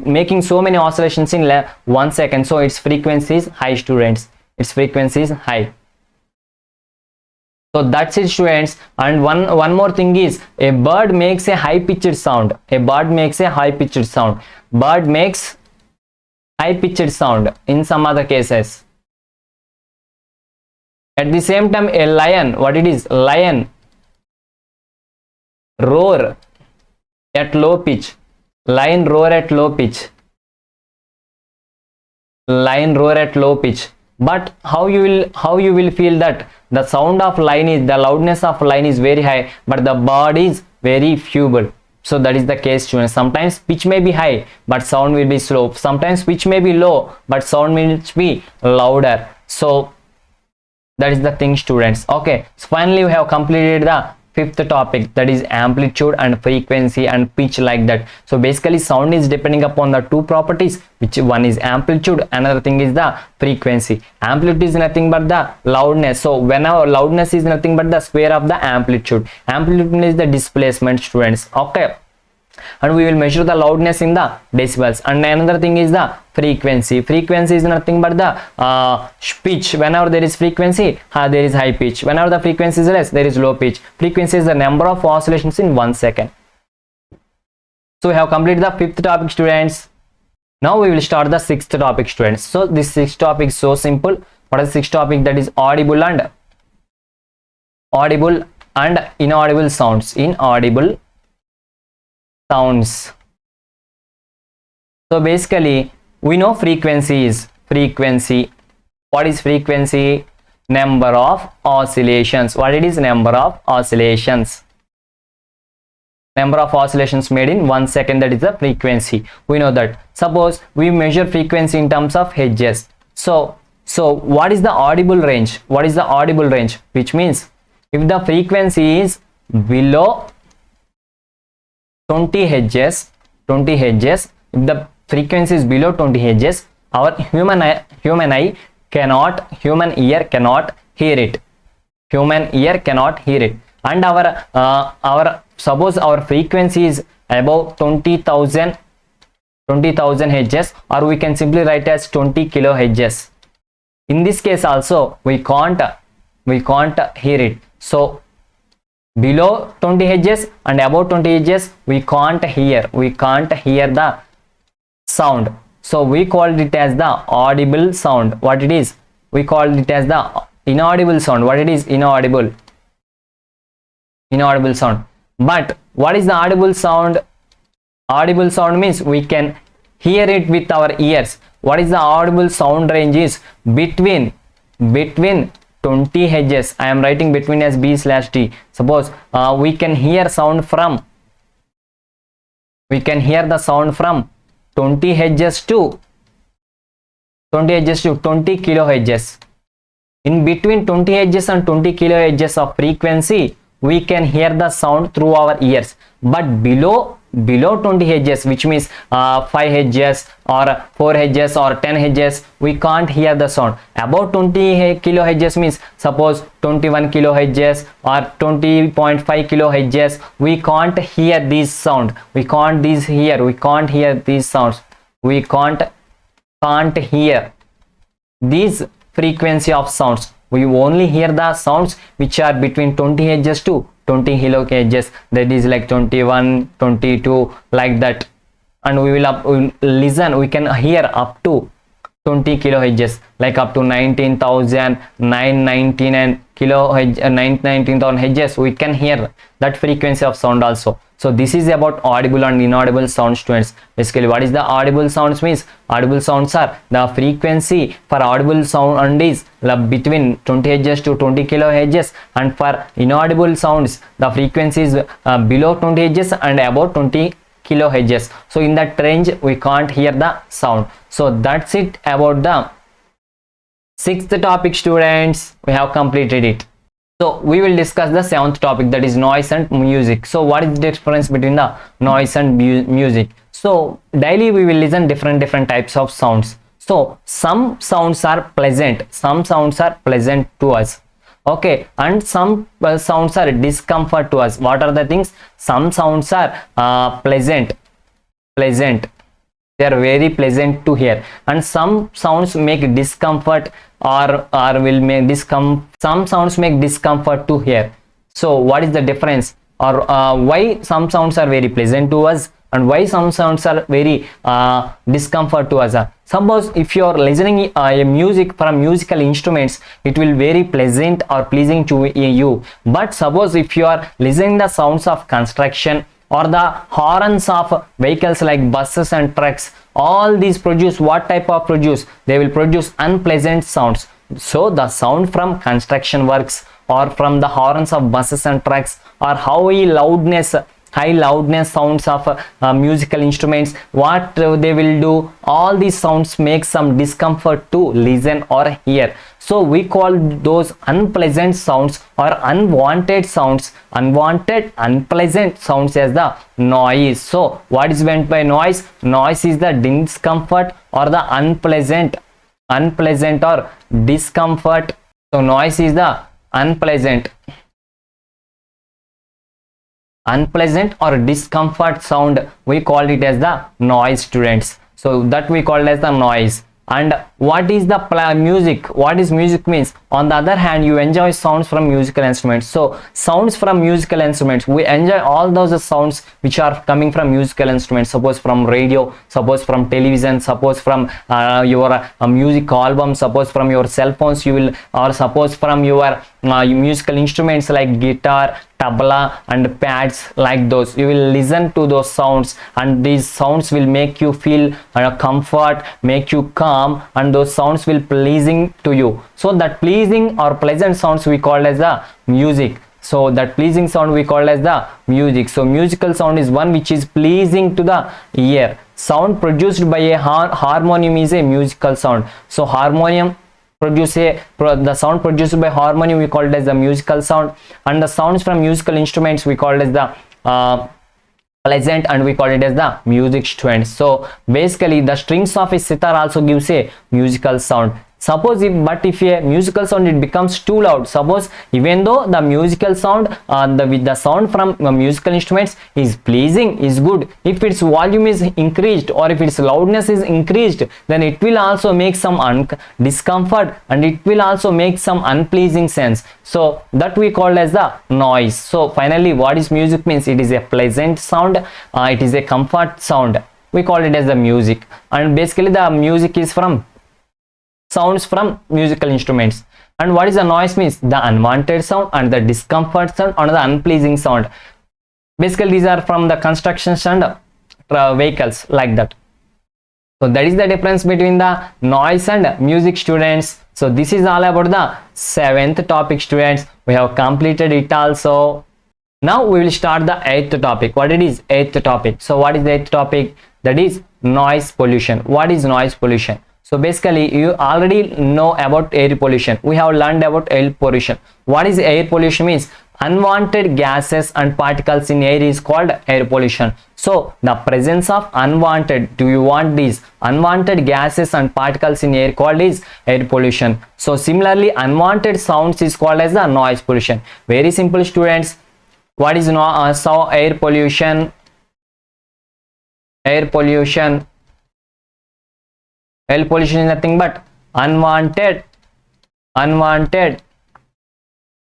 making so many oscillations in 1 second, so its frequency is high, students. Its frequency is high. So that's it, students. And one more thing is, a bird makes a high pitched sound. A bird makes a high pitched sound. Bird makes high pitched sound in some other cases. At the same time, a lion, what it is? Lion roar at low pitch. Lion roar at low pitch. Lion roar at low pitch. But how you will feel that the sound of lion is, the loudness of lion is very high, but the bird is very feeble. So that is the case, students. Sometimes pitch may be high, but sound will be slow. Sometimes pitch may be low, but sound will be louder. So that is the thing, students. Okay, so finally we have completed the fifth topic, that is amplitude and frequency and pitch, like that. So basically sound is depending upon the two properties, which one is amplitude, another thing is the frequency. Amplitude is nothing but the loudness. So whenever loudness is nothing but the square of the amplitude. Amplitude is the displacement, students. Okay, and we will measure the loudness in the decibels. And another thing is the frequency. Frequency is nothing but the pitch. Whenever there is frequency, there is high pitch. Whenever the frequency is less, there is low pitch. Frequency is the number of oscillations in 1 second. So we have completed the fifth topic, students. Now we will start the sixth topic, students. So this sixth topic is so simple. What is the sixth topic? That is audible and inaudible sounds. Inaudible sounds. So basically we know frequency is frequency. What is frequency? Number of oscillations. What it is? Number of oscillations. Number of oscillations made in 1 second, that is the frequency. We know that. Suppose we measure frequency in terms of hertz. So what is the audible range? What is the audible range? Which means if the frequency is below 20 hertz, if the frequency is below 20 hertz, our human ear cannot hear it. Human ear cannot hear it. And our suppose our frequency is above 20,000 hertz, or we can simply write as 20 kilohertz. In this case also we can't hear it. So below 20 hertz and above 20 hertz we can't hear the sound. So we called it as the audible sound. What it is? We called it as the inaudible sound. What it is? Inaudible sound. But what is the audible sound? Audible sound means we can hear it with our ears. What is the audible sound range? Is between 20 hertz. I am writing between as B/T. Suppose we can hear the sound from 20 hertz to 20 kilohertz. In between 20 hertz and 20 kilohertz of frequency, we can hear the sound through our ears. But below 20 hertz, which means 5 hertz or 4 hertz or 10 hertz, we can't hear the sound. About 20 kilohertz means suppose 21 kilohertz or 20.5 kilohertz, we can't hear this sound. We can't hear these sounds. We can't hear these frequency of sounds. We only hear the sounds which are between 20 hertz to 20 kilohertz, that is like 21, 22, like that. And we will listen, we can hear up to 20 kilohertz, like up to 19,919 and kilohertz, 19,000 hertz, we can hear that frequency of sound also. So this is about audible and inaudible sound, students. Basically, what is the audible sounds means? Audible sounds are the frequency for audible sound is between 20 Hz to 20 kilohertz, and for inaudible sounds the frequency is below 20 Hz and above 20 kilohertz. So in that range we can't hear the sound. So that's it about the sixth topic, students. We have completed it. So we will discuss the seventh topic, that is noise and music. So what is the difference between the noise and music? So daily we will listen different types of sounds. So some sounds are pleasant, some sounds are pleasant to us, okay, and some sounds are discomfort to us. What are the things? Some sounds are pleasant, they are very pleasant to hear, and some sounds make discomfort or will make some sounds make discomfort to hear. So what is the difference, or why some sounds are very pleasant to us and why some sounds are very discomfort to us? Suppose if you are listening a music from musical instruments, it will very pleasant or pleasing to you. But suppose if you are listening the sounds of construction or the horns of vehicles like buses and trucks, all these produce what type of produce? They will produce unpleasant sounds. So the sound from construction works or from the horns of buses and trucks, or high loudness sounds of musical instruments, what they will do, all these sounds make some discomfort to listen or hear. So we call those unpleasant sounds or unwanted sounds, unpleasant sounds as the noise. So what is meant by noise? Noise is the discomfort or the unpleasant or discomfort. So noise is the unpleasant or discomfort sound. We call it as the noise, students. So that we call as the noise. And what is the music? What is music means? On the other hand, you enjoy sounds from musical instruments. So sounds from musical instruments, we enjoy all those sounds which are coming from musical instruments. Suppose from radio, suppose from television, suppose from your music album, suppose from your cell phones, you will, or suppose from your musical instruments like guitar, tabla and pads, like those. You will listen to those sounds, and these sounds will make you feel comfort, make you calm, and those sounds will pleasing to you. So that pleasing or pleasant sounds we call as the music. So that pleasing sound we call as the music. So musical sound is one which is pleasing to the ear. Sound produced by a harmonium is a musical sound. So harmonium the sound produced by harmonium we call it as the musical sound, and the sounds from musical instruments we call it as the pleasant, and we call it as the music, students. So basically the strings of a sitar also gives a musical sound. Suppose if a musical sound it becomes too loud, suppose even though the musical sound the sound from musical instruments is pleasing, is good, if its volume is increased or if its loudness is increased, then it will also make some discomfort, and it will also make some unpleasing sense. So that we call as the noise. So finally, what is music means? It is a pleasant sound, it is a comfort sound, we call it as the music. And basically the music is from sounds from musical instruments. And what is the noise means? The unwanted sound and the discomfort sound and the unpleasing sound. Basically these are from the constructions and vehicles, like that. So that is the difference between the noise and music, students. So this is all about the seventh topic, students. We have completed it also. Now we will start the eighth topic. What it is? Eighth topic. So what is the eighth topic? That is noise pollution. What is noise pollution? So basically you already know about air pollution. We have learned about air pollution. What is air pollution means? Unwanted gases and particles in air is called air pollution. So the presence of unwanted, do you want these unwanted gases and particles in air called is air pollution. So similarly unwanted sounds is called as the noise pollution. Very simple, students. What is air pollution? Air pollution is nothing but unwanted.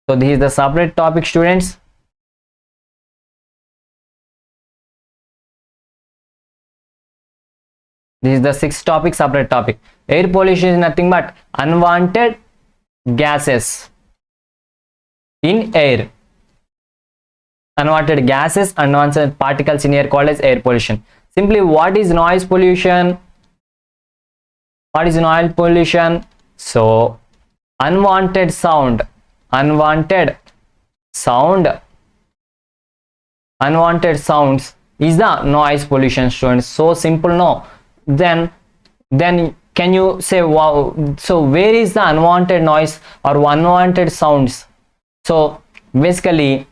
So this is the separate topic, students. This is the sixth topic, separate topic. Air pollution is nothing but unwanted gases in air. Unwanted gases, unwanted particles in air called as air pollution. Simply, what is noise pollution? What is noise pollution? So unwanted sound, unwanted sounds is the noise pollution, students. So simple, no? Then can you say, wow, so where is the unwanted noise or unwanted sounds? So basically,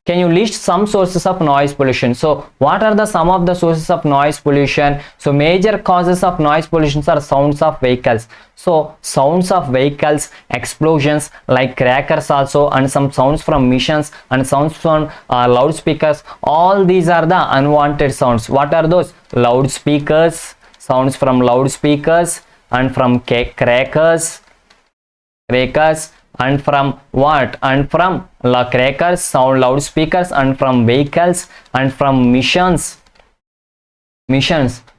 can you list some sources of noise pollution? So what are the some of the sources of noise pollution? So major causes of noise pollution are sounds of vehicles. So sounds of vehicles, explosions like crackers also, and some sounds from machines and sounds from loudspeakers. All these are the unwanted sounds. What are those? Loudspeakers, sounds from loudspeakers and from crackers, and from what? And from crackers, sound loudspeakers, and from vehicles, and from missions.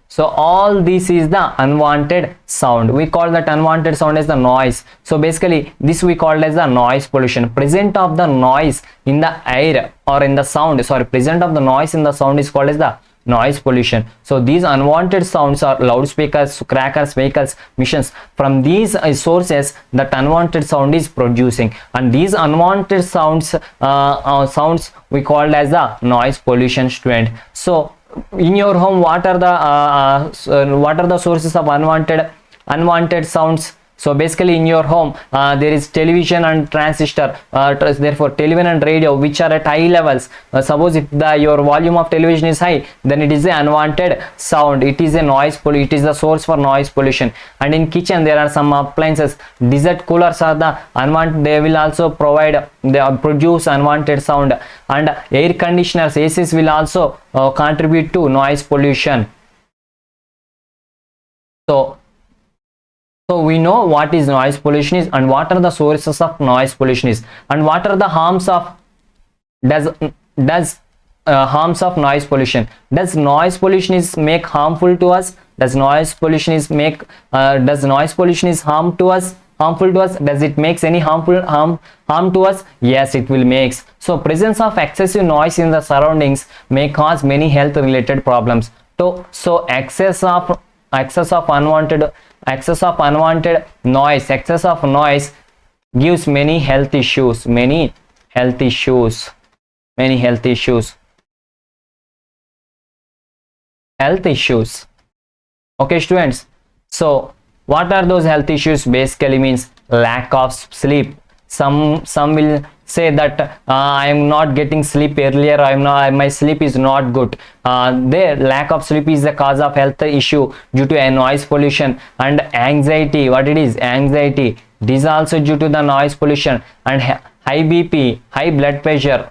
So all this is the unwanted sound. We call that unwanted sound as the noise. So basically this we call as the noise pollution. Present of the noise in the air or in the sound, present of the noise in the sound is called as the noise pollution. So these unwanted sounds are loudspeakers, crackers, vehicles, machines. From these sources that unwanted sound is producing, and these unwanted sounds we called as the noise pollution, student. So in your home, what are the sources of unwanted sounds? So basically in your home there is television and transistor, therefore television and radio, which are at high levels. Suppose if your volume of television is high, then it is an unwanted sound. It is a noise pollution. It is the source for noise pollution. And in kitchen there are some appliances. Desert coolers are the unwanted. They will also produce unwanted sound. And air conditioners, ACs, will also contribute to noise pollution. So we know what is noise pollution is, and what are the sources of noise pollution is, and what are the harms of harms of noise pollution. Does noise pollution is make harmful to us? Does noise pollution is harm to us? Harmful to us? Does it makes any harm to us? Yes, it will makes. So presence of excessive noise in the surroundings may cause many health related problems. So excess of unwanted noise, gives many health issues. Okay, students. So what are those health issues? Basically means lack of sleep. Some will say that I am not getting sleep earlier, my sleep is not good. Their lack of sleep is the cause of health issue due to a noise pollution. And anxiety, what it is? Anxiety, this is also due to the noise pollution. And high BP, high blood pressure,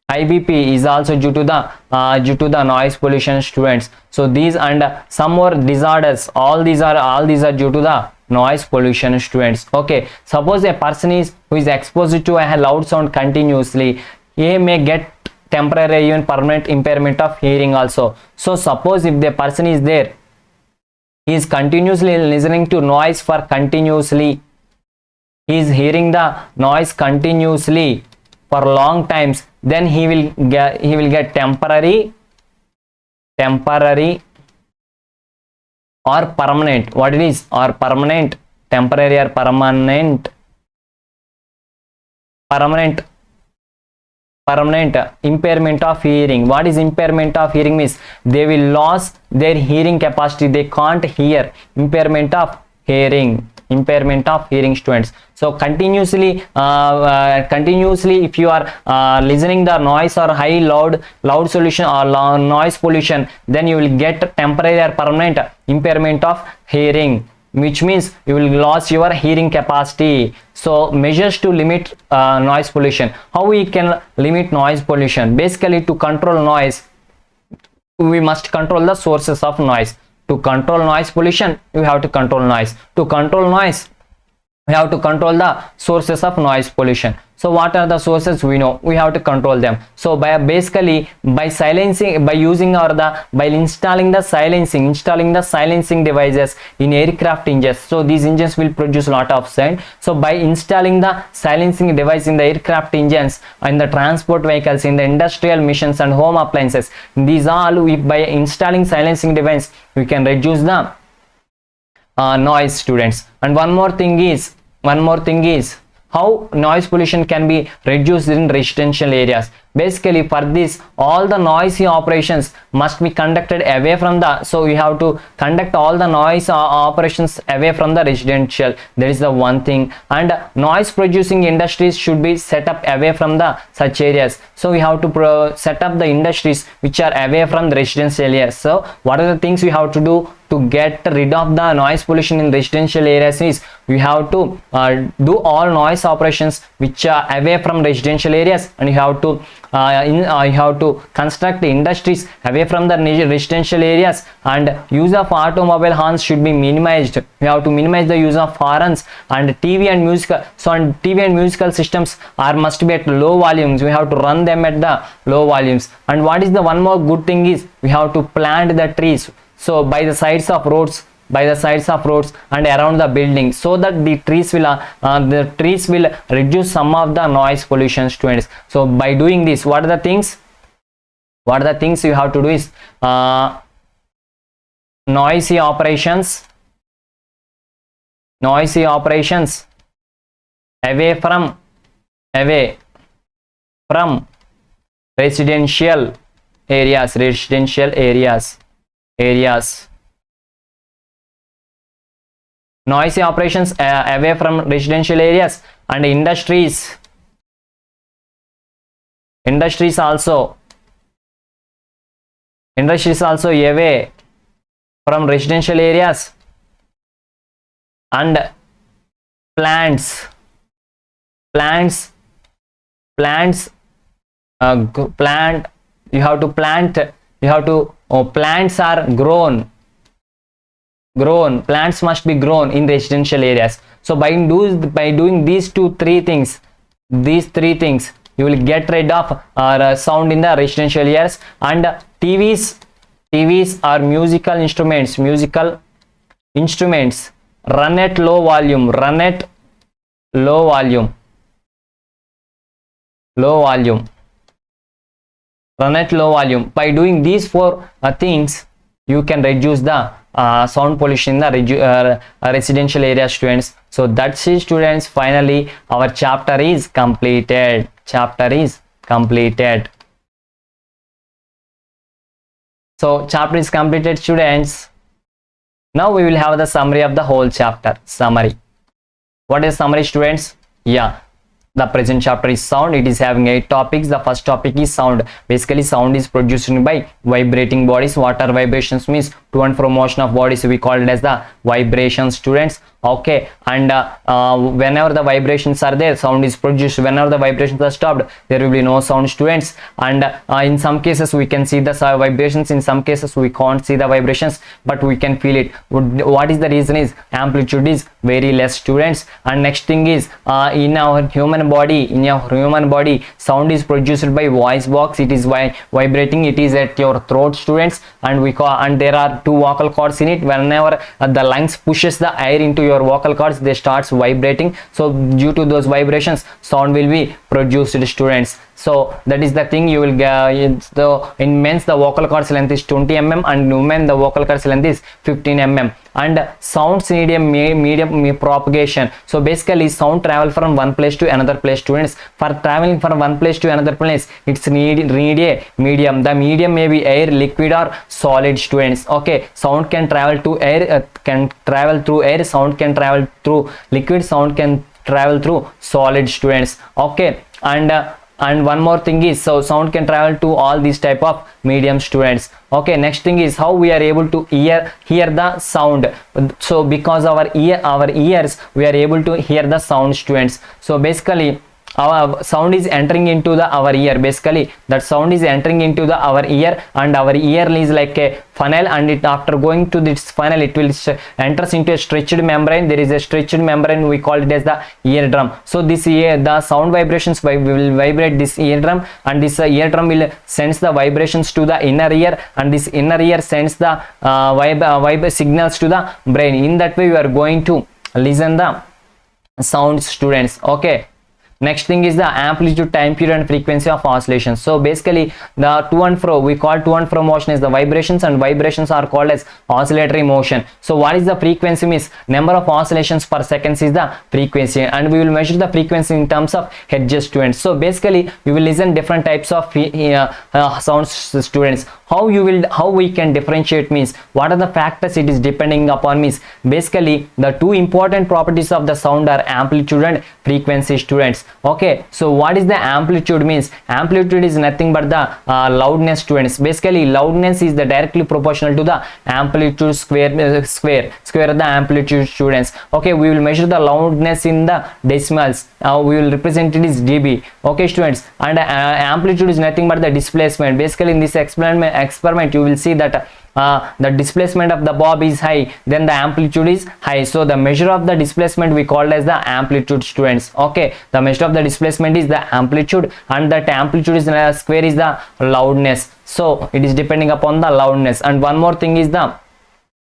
high BP is also due to the noise pollution, students. So these and some more disorders, all these are due to the noise pollution, students. Okay, suppose a person who is exposed to a loud sound continuously, he may get temporary, even permanent impairment of hearing also. So suppose if the person is there, he is continuously listening to noise for continuously, he is hearing the noise continuously for long times, then he will get temporary or permanent. What it is? Or permanent, temporary or permanent impairment of hearing. What is impairment of hearing? Means they will lose their hearing capacity, they can't hear. Impairment of hearing, students. So continuously if you are listening the noise or high loud solution or noise pollution, then you will get temporary or permanent impairment of hearing, which means you will lose your hearing capacity. So measures to limit noise pollution. How we can limit noise pollution? Basically, to control noise, we must control the sources of noise. To control noise pollution, you have to control noise. To control noise, we have to control the sources of noise pollution. So what are the sources? We know we have to control them. So by silencing, by installing the silencing devices in aircraft engines. So these engines will produce a lot of sound. So by installing the silencing device in the aircraft engines, in the transport vehicles, in the industrial missions and home appliances, these all, by installing silencing device, we can reduce the noise, students. And one more thing is how noise pollution can be reduced in residential areas. Basically, for this, all the noisy operations must be conducted away from the, so we have to conduct all the noise operations away from the residential. That is the one thing. And noise producing industries should be set up away from the such areas. So we have to set up the industries which are away from the residential areas. So what are the things we have to do to get rid of the noise pollution in residential areas? Is we have to do all noise operations which are away from residential areas, and you have to construct the industries away from the residential areas, and use of automobile horns should be minimized. We have to minimize the use of horns, and TV and musical systems must be at low volumes. We have to run them at the low volumes. And what is the one more good thing is we have to plant the trees. So by the sides of roads and around the building, so that the trees will reduce some of the noise pollution, students. So by doing this, what are the things you have to do is noisy operations away from residential areas. Noisy operations away from residential areas, and industries also away from residential areas, and plants plants are grown. Plants must be grown in residential areas. So by doing these three things, you will get rid of sound in the residential areas. And TVs are musical instruments run at low volume. By doing these four things, you can reduce the sound pollution in the residential area, students. So that's it, students. Finally, our chapter is completed. So chapter is completed, students. Now we will have the summary of the whole chapter. Summary. What is summary, students? Yeah, the present chapter is sound. It is having 8 topics. The first topic is sound. Basically, sound is produced by vibrating bodies. What are vibrations? Means to and fro motion of bodies. We call it as the vibration, students. Okay, and whenever the vibrations are there, sound is produced. Whenever the vibrations are stopped, there will be no sound, students. And in some cases we can see the vibrations, in some cases we can't see the vibrations, but we can feel it. What is the reason? Is amplitude is very less, students. And next thing is in our human body, sound is produced by voice box. It is vibrating. It is at your throat, students. And there are 2 vocal cords in it. Whenever the lungs pushes the air into your vocal cords, they starts vibrating. So due to those vibrations, sound will be produced, students. So that is the thing. You will get in men's the vocal cords length is 20 mm, and women the vocal cords length is 15 mm. And sounds need a medium propagation. So basically, sound travel from one place to another place, students. For traveling from one place to another place, it's need a medium. The medium may be air, liquid, or solid, students. Okay, sound can travel to air, can travel through air. Sound can travel through liquid. Sound can travel through solid, students. Okay, and one more thing is, so sound can travel to all these type of medium, students. Okay, next thing is how we are able to hear the sound. So because our ears, we are able to hear the sound, students. So basically, our sound is entering into the our ear. Basically that sound is entering into the our ear, and our ear is like a funnel, and it after going to this funnel it will enters into a stretched membrane. There is a stretched membrane, we call it as the eardrum. So this the sound vibrations will vibrate this eardrum, and this eardrum will sends the vibrations to the inner ear, and this inner ear sends the vibe signals to the brain. In that way you are going to listen the sounds, students. Okay, next thing is the amplitude, time period and frequency of oscillations. So basically the to and fro, we call to and fro motion is the vibrations, and vibrations are called as oscillatory motion. So what is the frequency? Means number of oscillations per seconds is the frequency, and we will measure the frequency in terms of hertz, students. So basically we will listen different types of sounds, students. How we can differentiate means what are the factors it is depending upon means basically the two important properties of the sound are amplitude and frequency, students. Okay, so what is the amplitude? Means amplitude is nothing but the loudness, students. Basically loudness is the directly proportional to the amplitude square of the amplitude, students. Okay, we will measure the loudness in the decimals. We will represent it as dB. Okay, students, and amplitude is nothing but the displacement. Basically in this experiment you will see that the displacement of the bob is high, then the amplitude is high. So the measure of the displacement we called as the amplitude, students. Okay, the measure of the displacement is the amplitude, and that amplitude is square is the loudness. So it is depending upon the loudness. And one more thing is the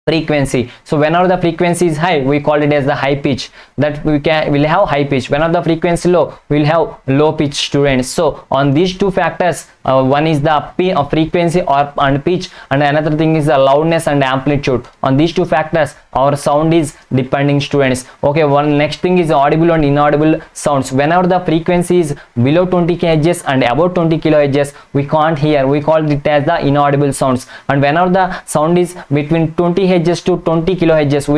frequency. So whenever the frequency is high, we call it as the high pitch, that will have high pitch. Whenever the frequency low, we'll have low pitch, students. So on these two factors, one is the frequency and pitch, and another thing is the loudness and amplitude. On these two factors our sound is depending, students. Okay, one next thing is audible and inaudible sounds. Whenever the frequency is below 20 kHz and above 20 kHz, we can't hear, we call it as the inaudible sounds. And whenever the sound is between 20 Hz to 20 kHz,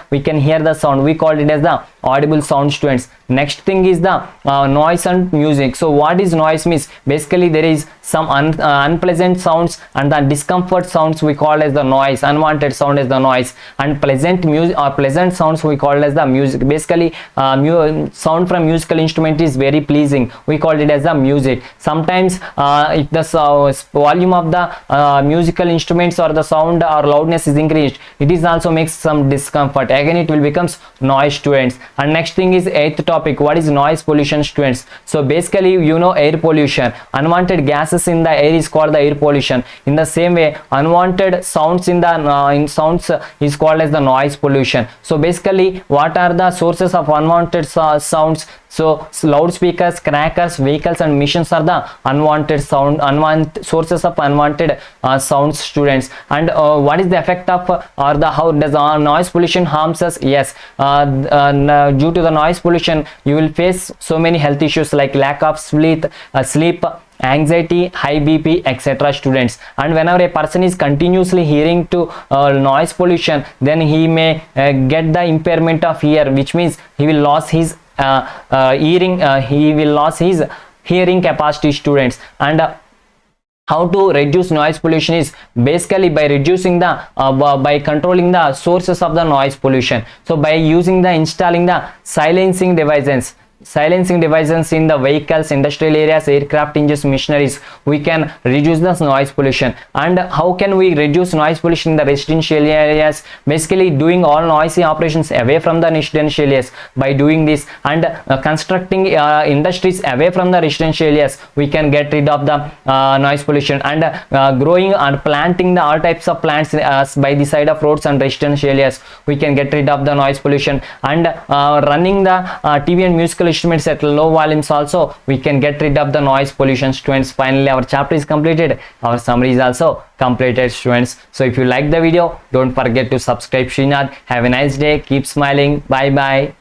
we can hear the sound, we call it as the audible sound, students. Next thing is the noise and music. So what is noise? Means basically there is some unpleasant sounds and the discomfort sounds we call as the noise. Unwanted sound is the noise, and pleasant music or pleasant sounds we call as the music. Basically sound from musical instrument is very pleasing, we call it as the music. Sometimes if the volume of the musical instruments or the sound or loudness is increased, it is also makes some discomfort, again it will becomes noise, students. And next thing is eighth topic, what is noise pollution, students. So basically you know air pollution, unwanted gases in the air is called the air pollution. In the same way unwanted sounds in the sounds is called as the noise pollution. So basically what are the sources of unwanted sounds? So loudspeakers, crackers, vehicles and machines are the unwanted sources of unwanted sounds, students. And what is the effect of or the how does noise pollution harms us? Yes, due to the noise pollution you will face so many health issues like lack of sleep, anxiety, high BP, etc., students. And whenever a person is continuously hearing to noise pollution, then he may get the impairment of ear, which means he will lose his hearing capacity, students. And how to reduce noise pollution is basically by reducing the by controlling the sources of the noise pollution. So by installing the silencing devices in the vehicles, industrial areas, aircraft engines, machineries, we can reduce the noise pollution. And how can we reduce noise pollution in the residential areas? Basically doing all noisy operations away from the residential areas. By doing this and constructing industries away from the residential areas, we can get rid of the noise pollution. And growing and planting all types of plants by the side of roads and residential areas, we can get rid of the noise pollution. And running the TV and musical instruments at low volumes also, we can get rid of the noise pollution, students. Finally our chapter is completed, our summary is also completed, students. So if you like the video, don't forget to subscribe. Sreenath, have a nice day, keep smiling, bye bye.